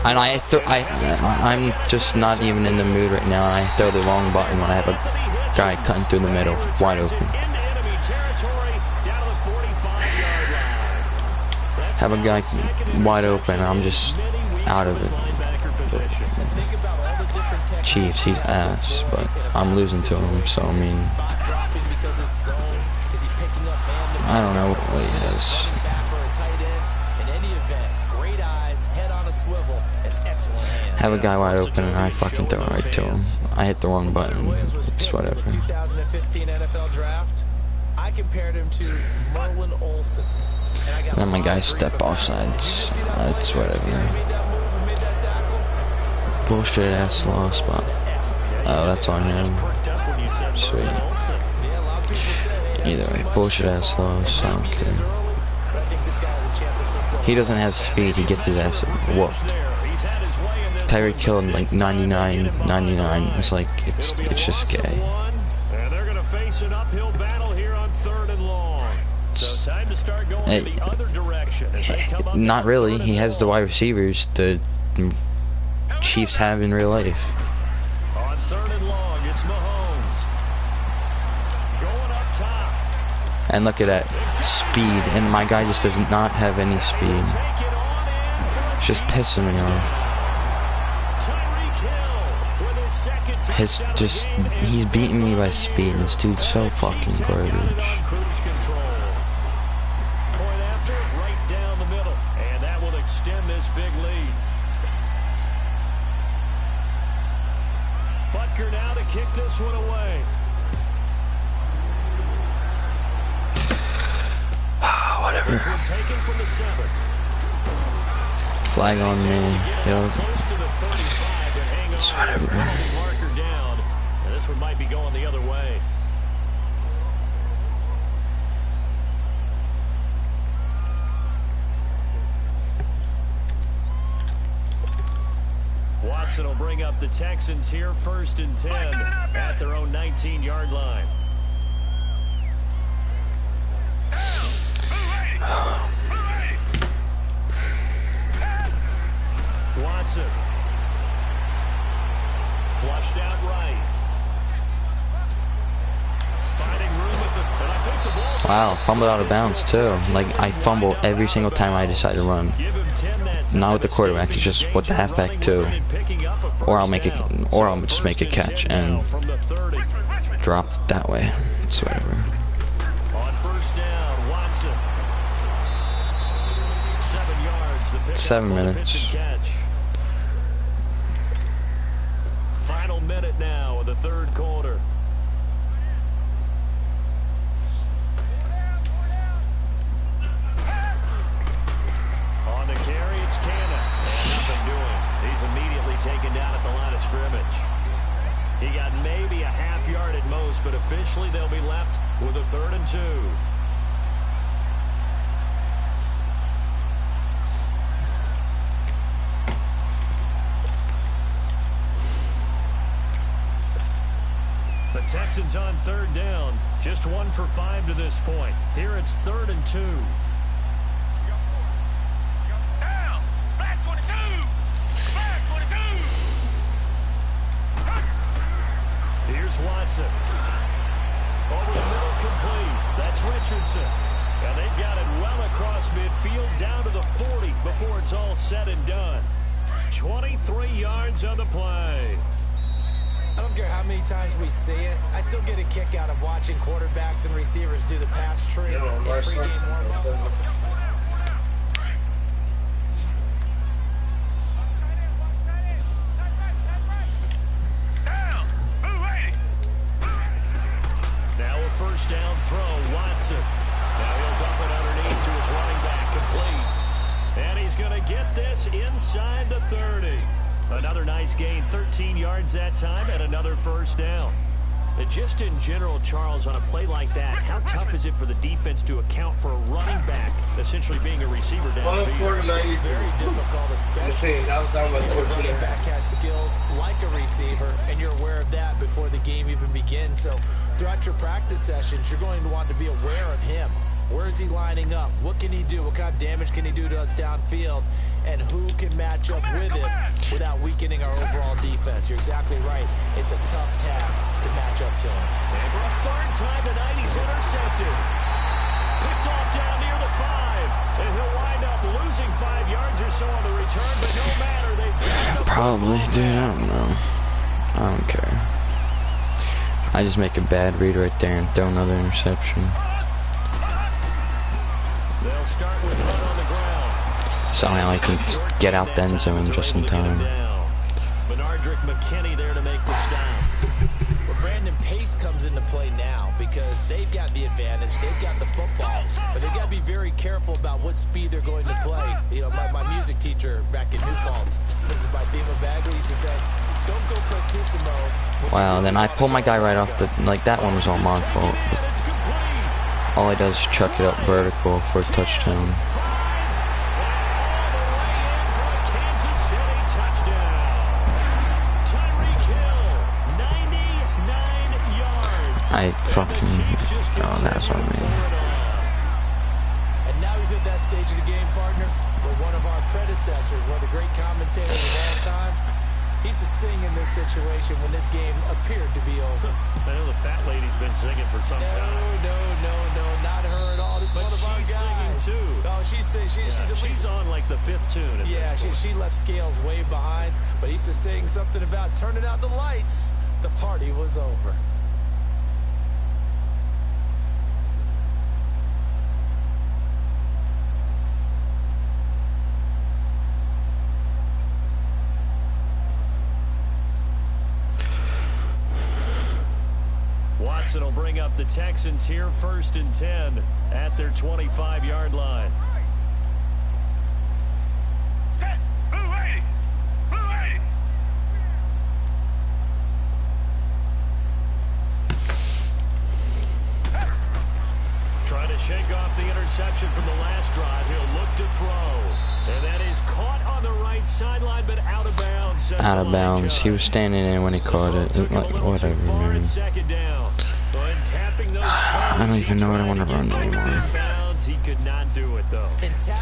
And I'm just not even in the mood right now. And I throw the wrong button when I have a guy cutting through the middle, wide open. Into enemy territory, down to the 45-yard line. That's Have a guy now 2nd and wide 6 open, and I'm just after many weeks out of his it. linebacker position. Think about all the different techniques. Chiefs, he's ass, but I'm losing to him, so I mean, Spot dropping because it's zone. Is he picking up man-to-man? I don't know what he is. Running back or a tight end. In any event, great eyes, head on a swivel, and excellent hands. Have a guy wide open, and I fucking throw it right to him. I hit the wrong button. It's whatever. The 2015 NFL draft, I compared him to Merlin Olsen. And I got Then my a lot guy of grief step about off that. sides. See that play? That's See how he whatever. made that move and made that tackle? Bullshit ass loss, but oh, that's on him. Sweet. Yeah, a lot of people say, hey, that's Either too way, much. bullshit ass loss. I don't Maybe it is care. early, but I think this guy has a chance of fulfilling He doesn't have speed. He gets his ass whooped. Tyreek killed like 99. It's like it's just gay. And they're going to face an uphill battle here on 3rd and long. So time to start going in the other direction as they come up. Not really. He has the wide receivers the Chiefs have in real life. On 3rd and long, it's Mahomes. Going up top. And look at that speed, and my guy just does not have any speed. Take it on in. It's just pissing me off. Tyreek Hill with his 2nd touchdown of the game. He's beating me by speed. This dude's so fucking Chiefs have got it garbage. on cruise control. Point after, right down the middle, and that will extend this big lead. Butker now to kick this one away. Whatever. This one taken from the 7. Flag on me. Yo, Close to the 35 and hang it's on to the whatever. penalty marker down. And this one might be going the other way. Watson will bring up the Texans here, 1st and 10 at their own 19-yard line. Watson. Flushed out right. Finding room at the... And I think the ball's Wow, fumbled out of bounds too. Like, I fumble every single time I decide to run. Not with the quarterback, it's just with the halfback too. Or I'll just make a catch and drop it that way. It's whatever. On first down, Watson. 7 yards. The pick 7 up on the minutes. pitch and catch. Final minute now of the third quarter. On the carry, it's Cannon. And nothing doing. He's immediately taken down at the line of scrimmage. He got maybe a half yard at most, but officially they'll be left with a 3rd and 2. The Texans on 3rd down. Just 1 for 5 to this point. Here it's 3rd and 2. Down. Black 22. Black 22. Here's Watson. Over the middle, complete. That's Richardson. And they've got it well across midfield down to the 40 before it's all said and done. 23 yards on the play. I don't care how many times we see it. I still get a kick out of watching quarterbacks and receivers do the pass tree in pregame warm-up. Down. Move 80. Now a first down throw, Watson. Now he'll dump it underneath to his running back, complete. And he's going to get this inside the 30. Another nice gain, 13 yards that time, and another first down. And just in general, Charles, on a play like that, how tough is it for the defense to account for a running back essentially being a receiver downfield? It's very difficult, especially when the running back has skills like a receiver, and you're aware of that before the game even begins. So throughout your practice sessions, you're going to want to be aware of him. Where is he lining up? What can he do? What kind of damage can he do to us downfield? And who can match up with him without weakening our overall defense? You're exactly right. It's a tough task to match up to him. And for a 3rd time tonight, he's intercepted. Picked off down near the 5. And he'll wind up losing 5 yards or so on the return, but no matter. They've got the Probably, dude, I don't know. I don't care. I just make a bad read right there and throw another interception. They'll start with run on the ground. Somehow I can get out the end zone just in time. Bernardrick McKinney there to make the stop. Well, Brandon Pace comes into play now because they've got the advantage. They've got the football, but they've got to be very careful about what speed they're going to play. You know, my music teacher back in New Paltz, this is by Bima Bagley, used to say, don't go prestissimo. Wow, then I pulled my guy right off the, like, that one was all my fault. All he does is chuck it up vertical for a touchdown. I fucking, oh, that's on me. And now we've hit that stage of the game, partner, where one of our predecessors, one of the great commentators of all time, he used to sing in this situation when this game appeared to be over. I know the fat lady's been singing for some time. No, not her at all. This is one of our guys. Singing too. Oh, she's singing. She's on like the 5th tune. Yeah, she left Scales way behind, but he used to sing something about turning out the lights. The party was over. Watson will bring up the Texans here 1st and 10 at their 25-yard line. Move 80. Move 80. Trying to shake off the interception from the last drive. He'll look to throw. And that is caught on the right sideline, but out of bounds. Out of bounds. He was standing in when he caught it. Like, whatever, man. I don't even know what I want to run anymore.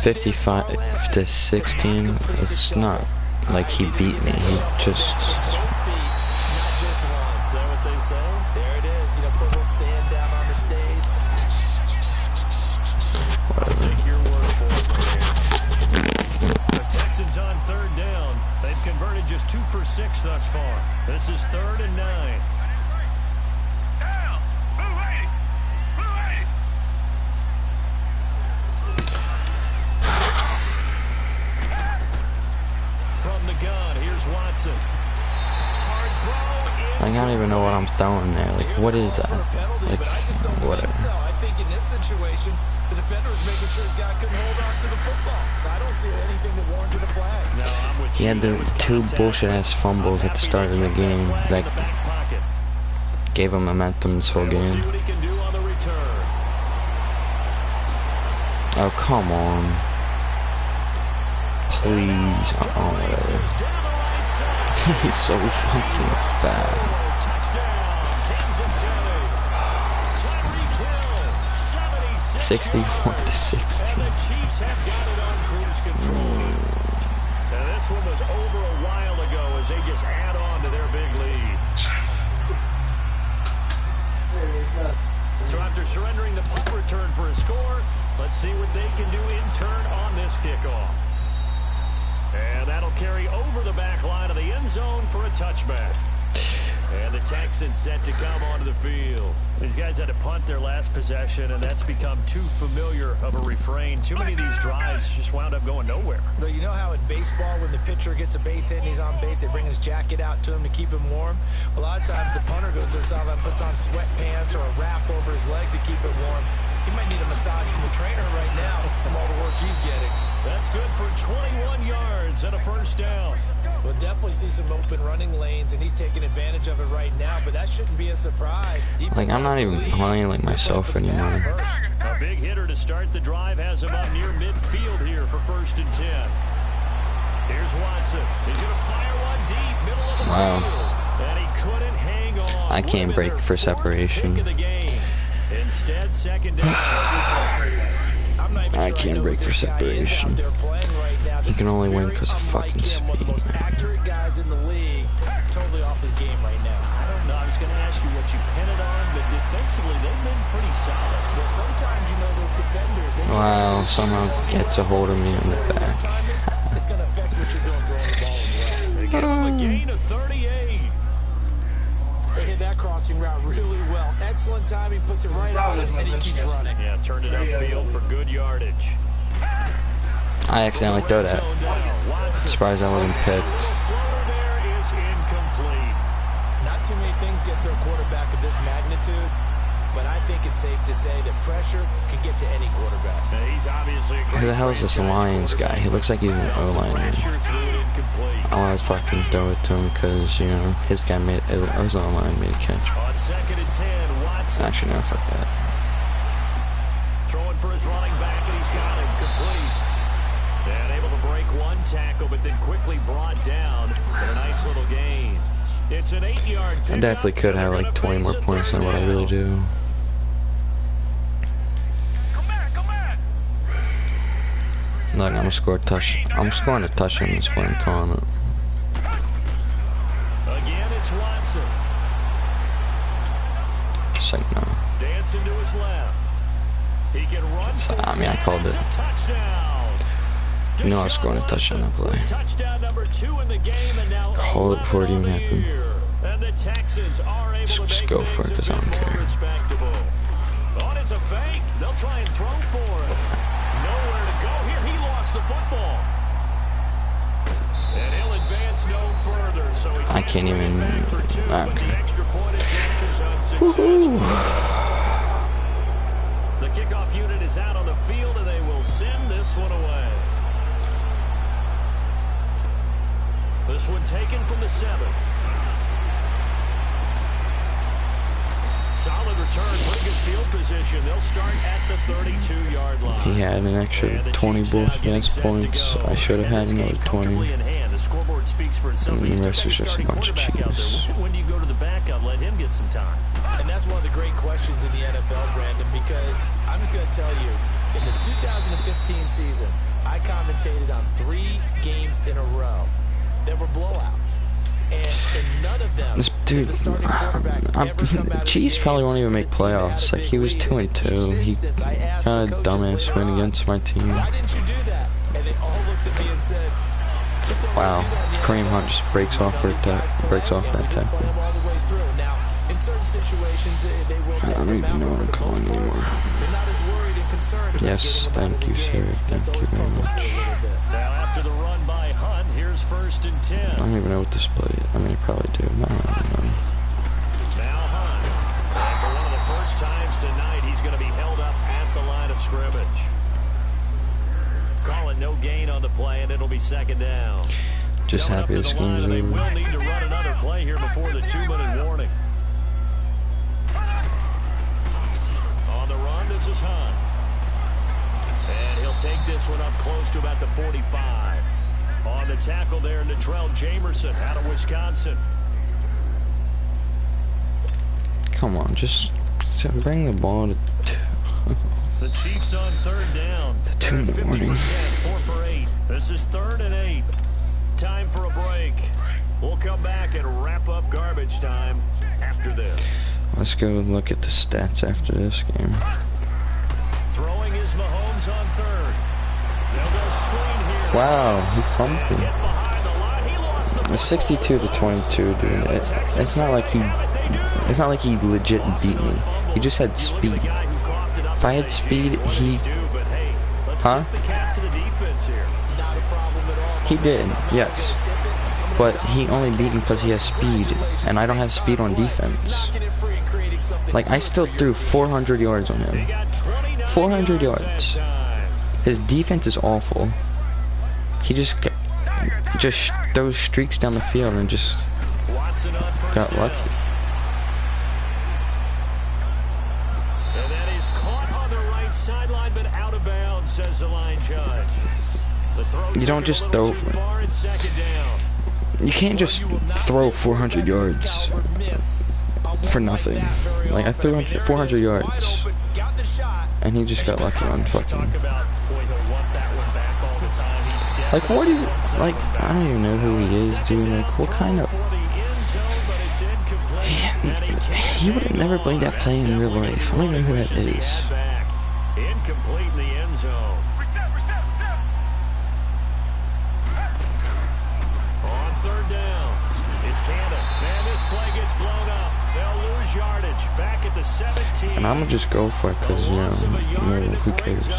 55 to 16. It's not like he beat me. He just. Not just one. Is that what they say? There it is. You know, put a little sand down on the stage. I'll take your word for it. The Texans on third down. They've converted just 2 for 6 thus far. This is 3rd and 9. Down. Move 80. Move 80. From the gun, here's Watson. Hard throw. I don't even know what I'm throwing there. Like, what is that? Like, whatever. I think in this situation, the defender was making sure his guy couldn't hold on to the football. So I don't see anything that warranted a flag. No, I'm with He had the 2 bullshit-ass fumbles at the start of the game that gave him momentum this whole game. Oh, come on. Please. Oh, whatever. He's so fucking bad. 61 to 16. Now this one was over a while ago as they just add on to their big lead. So after surrendering the punt return for a score, let's see what they can do in turn on this kickoff. And that'll carry over the back line of the end zone for a touchback. And the Texans set to come onto the field. These guys had to punt their last possession, and that's become too familiar of a refrain. Too many of these drives just wound up going nowhere. But you know how in baseball, when the pitcher gets a base hit and he's on base, they bring his jacket out to him to keep him warm? A lot of times the punter goes to the sideline, puts on sweatpants or a wrap over his leg to keep it warm. He might need a massage from the trainer right now from all the work he's getting. That's good for 21 yards and a first down. We'll definitely see some open running lanes, and he's taking advantage of it right now, but that shouldn't be a surprise. Like, I'm not even playing like myself anymore. A big hitter to start the drive has him up near midfield here for 1st and 10. Here's Watson. He's going to fire one deep, middle of the field. And he couldn't hang on. I can't break for separation. Instead, 2nd down. I can't break for separation. He can only win because of fucking speed, man. Accurate guys in the league, totally off his game right now. I don't know. I was going to ask you what you pin it on, but defensively, they've been pretty solid. Well, sometimes, you know, those defenders, they wow, somehow gets a hold of me in the back. It's going to affect what you're doing throwing the ball as well. They give him a gain of 38. They hit that crossing route really well. Excellent timing, puts it right on him, and he keeps running. Yeah, turned it upfield for good yardage. I accidentally threw that. Surprised I wasn't picked. There is incomplete. Not too many things get to a quarterback of this magnitude, but I think it's safe to say that pressure can get to any quarterback. He's obviously a great Who the hell is this Lions guy? He looks like he's an O-lineman. I want to fucking throw it to him because, you know, his guy made it. Was an O-line made a catch. On 2nd and 10, Watson. Actually, no, fuck that. Throwing for his running back, and he's got him complete. And able to break one tackle, but then quickly brought down for a nice little gain. It's an 8-yard pickup. I definitely could have like 20 more points than what I really do. Look, I'm gonna score a touch. I'm scoring a touchdown. That's what I'm calling it. Again, it's Watson. It's like no. Dancing to his left. He can run. I mean, I called it. You know I was scoring a touchdown that play. Touchdown number 2 in the game, and now Call it before it even happened. And the Texans are able to Just go for it because I don't care. Oh, it's a fake. They'll try and throw for it. Nowhere to go here. He lost the football. And he'll advance no further. So he I can't even. Okay. The kickoff unit is out on the field, and they will send this one away. This one taken from the 7. Solid return, pretty good field position. They'll start at the 32-yard line. He had an extra 20 bullshit points. I should have had another 20. The scoreboard speaks for itself. And the rest was just a bunch of cheese. When do you go to the backup? Let him get some time. And that's one of the great questions in the NFL, Brandon, because I'm just going to tell you, in the 2015 season, I commentated on 3 games in a row. There were blowouts. This dude, Chiefs probably won't even make playoffs. Like, he was 2-2. He kind of dumbass win against my team. Wow, Kareem Hunt just breaks off that tackle. I don't even know what I'm calling anymore. Yes, thank you, sir. Thank you very much. Now after the run by Hunt, here's 1st and 10. I don't even know what this play is. I mean, I probably do. No, I don't know. Now Hunt. And for one of the first times tonight, he's going to be held up at the line of scrimmage. Calling no gain on the play, and it'll be 2nd down. Just happy this game's over. They will need to run another play here before the 2-minute warning. On the run, this is Hunt. And he'll take this one up close to about the 45. On the tackle there, Natrell Jamerson out of Wisconsin. Come on, just bring the ball to The Chiefs on 3rd down. the 2 in the morning. 4 for 8. This is 3rd and 8. Time for a break. We'll come back and wrap up garbage time after this. Let's go look at the stats after this game. Throwing is Mahomes on 3rd. They'll go screen here. Wow, he Hit fumbled. behind the line. He lost the It's 62-22, dude. It's not like he legit beat me. He just had speed. If I had speed, he... Huh? He did, yes. But he only beat me because he has speed, and I don't have speed on defense. Like, I still threw 400 yards on him. 400 yards. His defense is awful. He just throws streaks down the field and just got lucky. And that is caught on the right sideline, but out of bounds, says the line judge. You don't just throw. You can't just throw 400 yards for nothing. Like, I threw 400 yards, and he just got lucky on fucking. Like, what is, like, I don't even know who he is, dude. Like, what kind of... He would have never played that play in real life. I don't even know who that is. Incomplete in the end zone. On 3rd down, it's Canada. And this play gets blown up. They'll lose yardage. Back at the 17. And I'm gonna just go for it because, you know, who cares?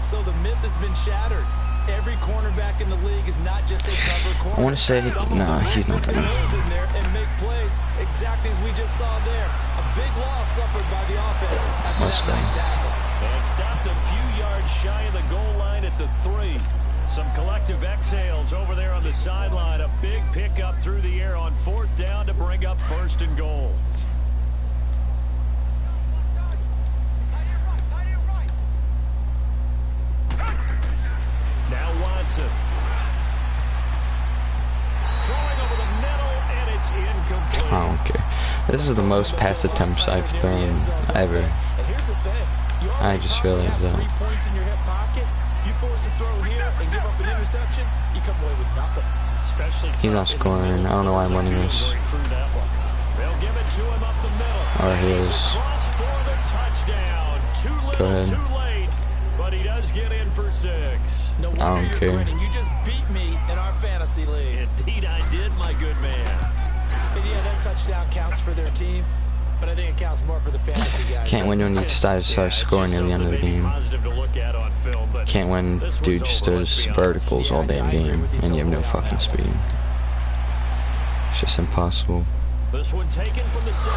So the myth has been shattered. Every cornerback in the league is not just a cover corner. I want to say, nah, he's not gonna. And make plays exactly as we just saw there. A big loss suffered by the offense after that nice tackle. And stopped a few yards shy of the goal line at the 3. Some collective exhales over there on the sideline. A big pickup through the air on 4th down to bring up 1st and goal. Now Watson. Throwing over the middle, and it's incomplete. I don't care. This is the most pass attempts I've thrown ever. I just realized that. 3 points in your hip pocket. You force a throw here and give up an interception, you come away with nothing. He's not scoring. I don't know why I'm running this. They'll give it to him up the middle. Oh, he is. Go ahead. Too late, but he does get in for 6. No wonder I don't you're care. grinning. You just beat me in our fantasy league. Indeed I did, my good man. And yeah, that touchdown counts for their team, but I think it counts more for the fantasy guys. Can't win when you start scoring at the end of the game. Can't win, dude just throws verticals all damn game, and you have no fucking speed. It's just impossible. This one taken from the 7.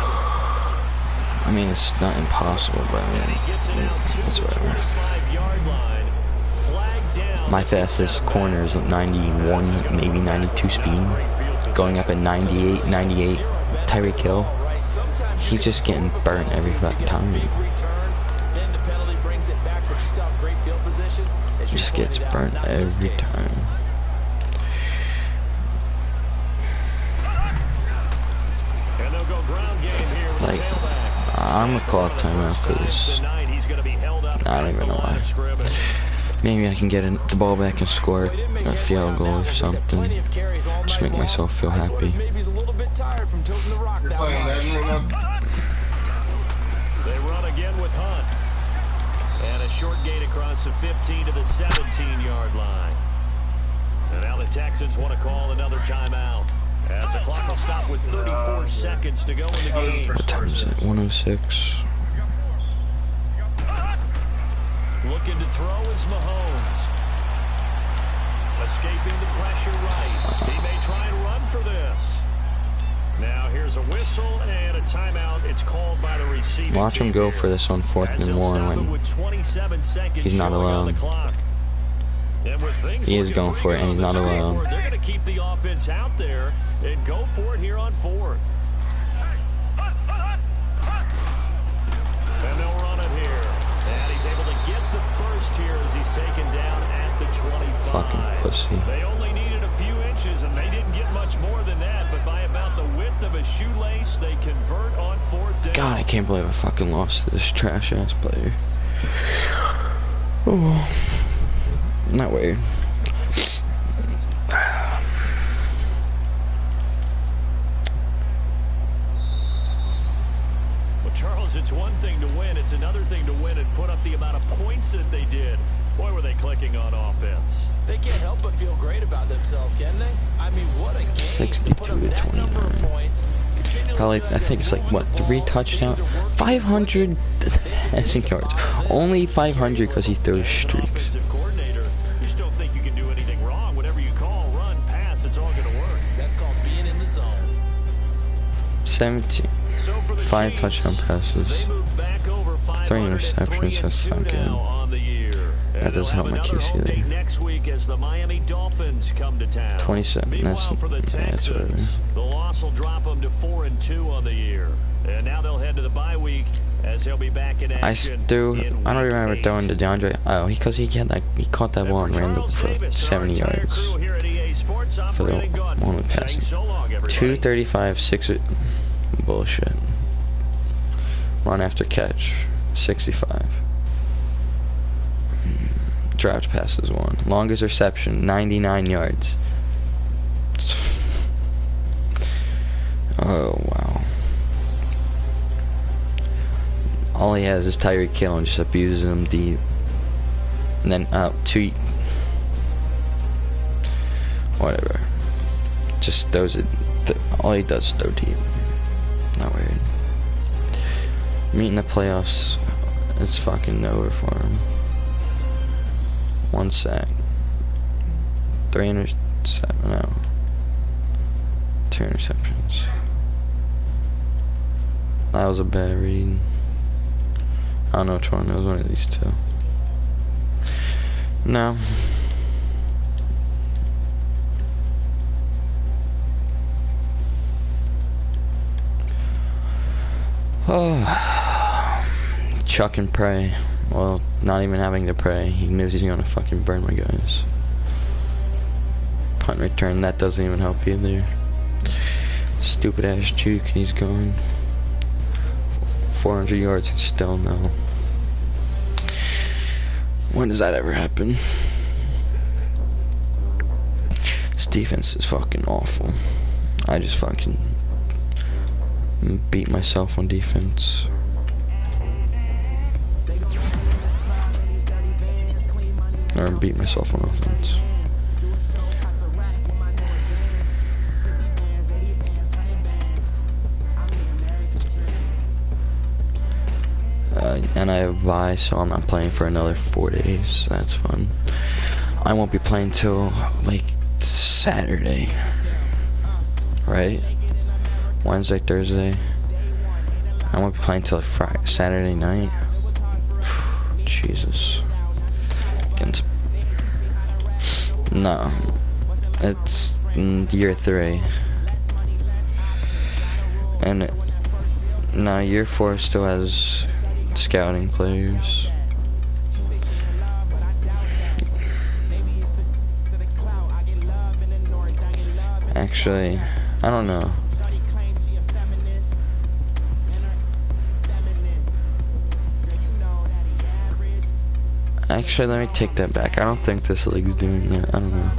I mean, it's not impossible, but I mean, it's whatever. My fastest corner is 91, maybe 92 speed, going up at 98, 98. Tyreek Hill, he's just getting burnt every fucking time. Just gets burnt every time. Like, I'm gonna call a timeout because I don't even know why. Maybe I can get the ball back and score a field goal or something. Just make myself feel happy. You're playing Madden right now? They run again with Hunt. And a short gain across the 15 to the 17-yard line. And now the Texans want to call another timeout. As the clock will stop with 34 seconds to go in the game. What time is it? 1:06. Looking to throw is Mahomes. Escaping the pressure right. He may try and run for this. Now here's a whistle and a timeout. It's called by the receiving Watch him go for this on 4th and 1 when he's not alone. He is going for it and he's not alone. They're going to keep the offense out there and go for it here on 4th. And they'll run it here. And he's able to get the first here as he's taken down at the 25. Fucking pussy. They only needed a few inches, and they didn't get much more than that. But by about the width of a shoelace, they convert on 4th down. God, I can't believe I fucking lost to this trash-ass player. Oh, not weird. Charles, it's one thing to win. It's another thing to win and put up the amount of points that they did. Boy, were they clicking on offense. They can't help but feel great about themselves, can they? I mean, what a game. 62 to 29. Probably, I think it's like, what, 3 touchdowns? 500 passing yards. Only 500 because he throws streaks. Offensive coordinator, you still think you can do anything wrong. Whatever you call, run, pass, it's all going to work. That's called being in the zone. 17. 5 touchdown passes. 3 interceptions. That's not good. That doesn't help my QC there. Next week as the Miami Dolphins come to town. 27. That's whatever. The loss will drop them to 4-2 on the year. And now they'll head to the bye week as they'll be back in action. I don't remember throwing to DeAndre. Oh, because he caught that ball and ran for 70 yards. For the only passing. 235, 6. Bullshit. Run after catch, 65. Draft passes 1. Longest reception, 99 yards. Oh, wow. All he has is Tyreek Hill and just abuses him deep. And then out 2. Whatever. Just throws it. All he does is throw deep. Not weird. Meeting the playoffs, it's fucking over for him. 1 sack. 3 interceptions. No. 2 interceptions. That was a bad read. I don't know which one. It was one of these 2. No. Oh, chuck and pray. Well, not even having to pray. He knows he's gonna fucking burn my guys. Punt return, that doesn't even help either. Stupid ass juke, he's going 400 yards and still no. When does that ever happen? This defense is fucking awful. I just fucking beat myself on defense. Or beat myself on offense. And I have a bye, so I'm not playing for another 4 days. That's fun. I won't be playing till like Saturday, right? Wednesday, Thursday. I won't be playing till Friday, Saturday night. Jesus. No, it's year 3, and no, year 4 still has scouting players. Actually, I don't know. Actually, let me take that back. I don't think this league's doing it. I don't know.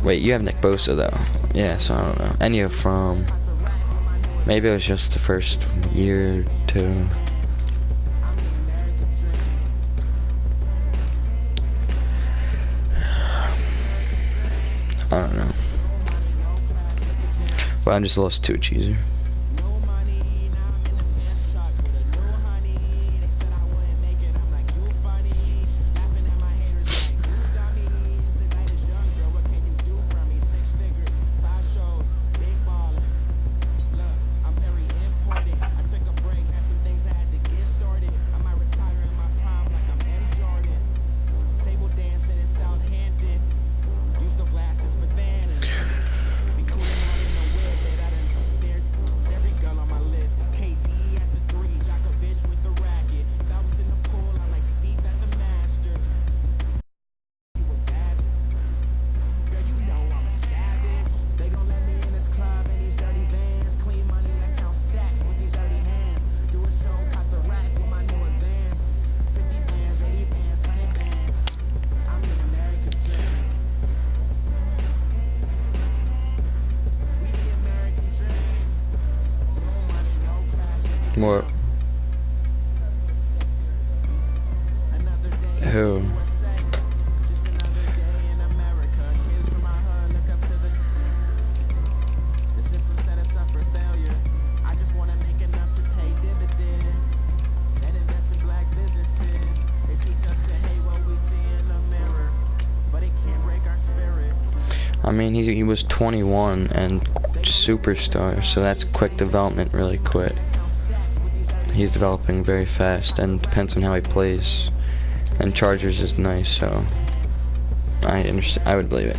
Wait, you have Nick Bosa though. Yeah, so I don't know. And you have from. Maybe it was just the first year or two. I don't know. But I'm just a little too cheeser. More. Who? I mean, he was 21 and superstar, so that's quick development, really quick. He's developing very fast, and depends on how he plays. And Chargers is nice, so I understand. I would believe it.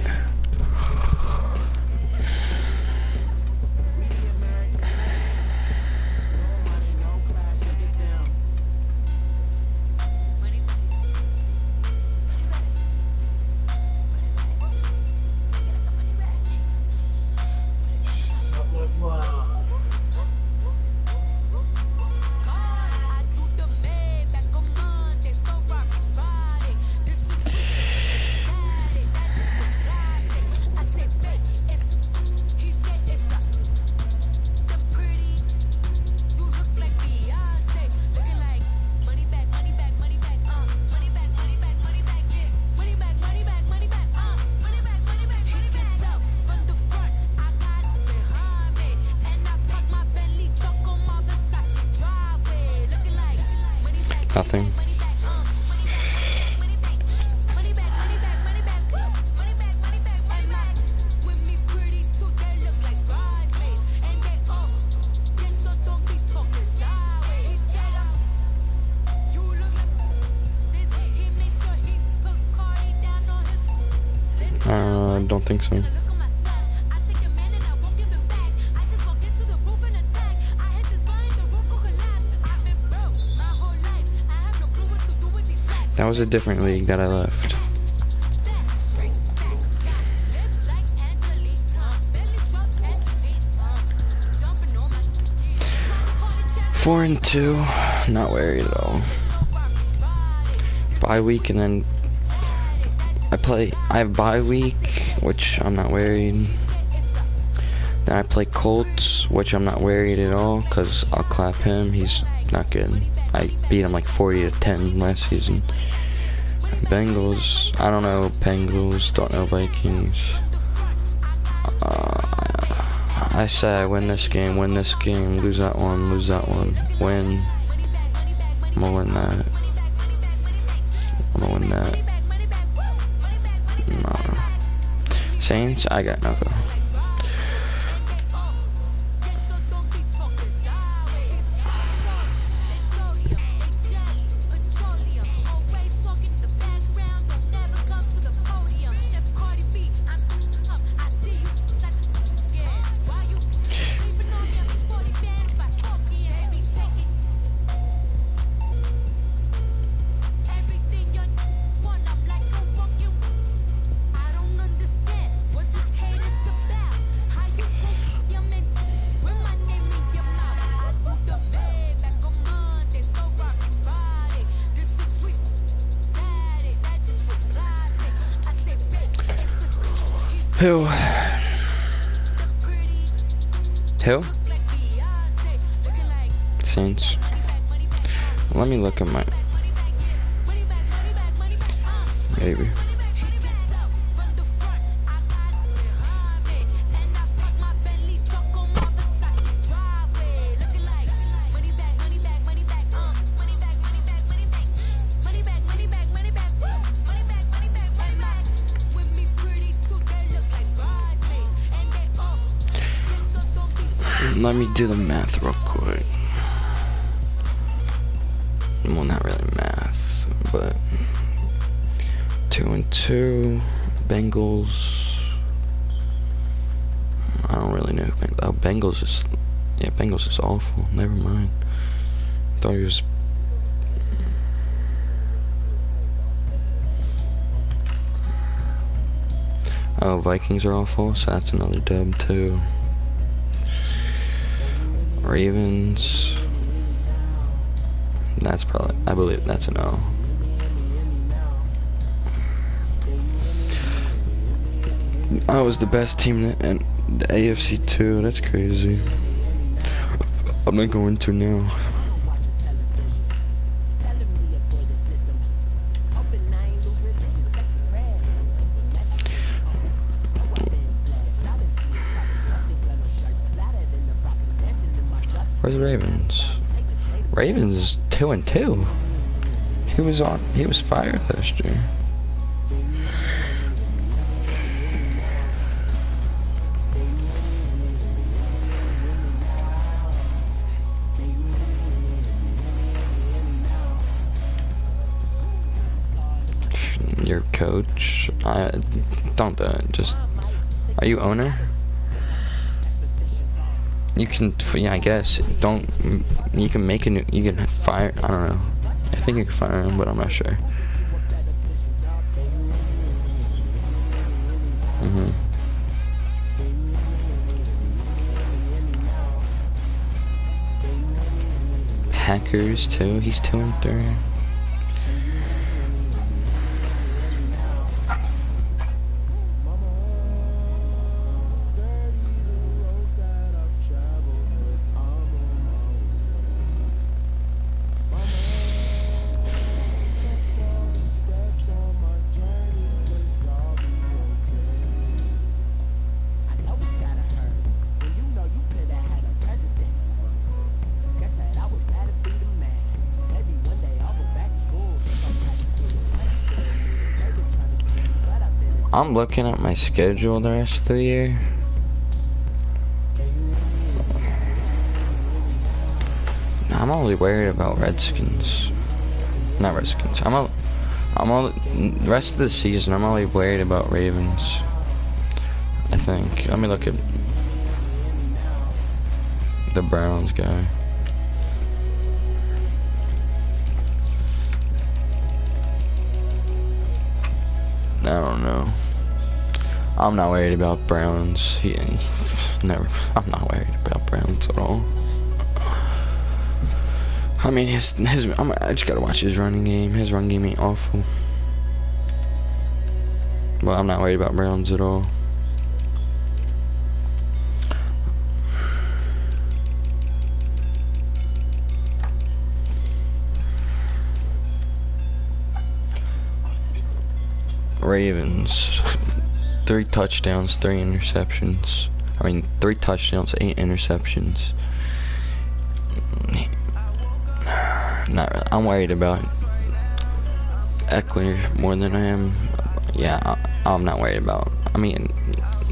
Nothing. Don't think so. That was a different league that I left. Four and 2, not worried at all. Bye week, and then I have bye week, which I'm not worried. Then I play Colts, which I'm not worried at all, because I'll clap him. He's not good. I beat him like 40-10 last season. Bengals, I don't know Bengals, don't know Vikings. I say I win this game, lose that one, win. I'm gonna win that. No. Saints, I got nothing. Who? Who? Saints. Let me look at my... Maybe. Let me do the math real quick. Well, not really math, but 2-2 Bengals. I don't really know. Oh, Bengals is, yeah, Bengals is awful. Never mind. Thought he was. Oh, Vikings are awful, so that's another dub too. Ravens. That's probably, I believe that's an O. I was the best team in the AFC too. That's crazy. I'm not going to now. Where's the Ravens? Ravens is 2-2. He was fired last year. Your coach? Don't just. Are you owner? You can, yeah, I guess. Don't. You can make a new. You can fire. I don't know. I think you can fire him, but I'm not sure. Hackers too. He's 2-3. I'm looking at my schedule the rest of the year. I'm only worried about Redskins. Not Redskins. I'm only the rest of the season. I'm only worried about Ravens. I think. Let me look at the Browns guy. I don't know. I'm not worried about Browns. Never. I'm not worried about Browns at all. I mean, I just gotta watch his running game. His run game ain't awful. Well, I'm not worried about Browns at all. Ravens, 3 touchdowns, 3 interceptions. I mean, 3 touchdowns, 8 interceptions. Not really. I'm worried about Eckler more than I am. Yeah, I'm not worried about. I mean,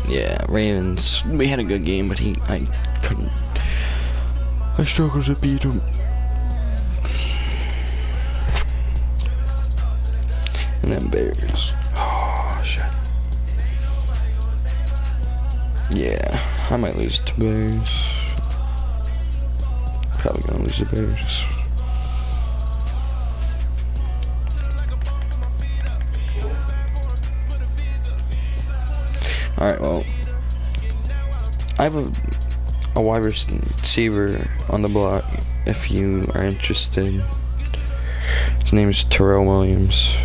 yeah, Ravens. We had a good game, but I couldn't. I struggled to beat him. And then Bears. Oh shit. Yeah, I might lose to Bears. Probably gonna lose to Bears. Alright, well, I have a wide receiver on the block if you are interested. His name is Terrell Williams.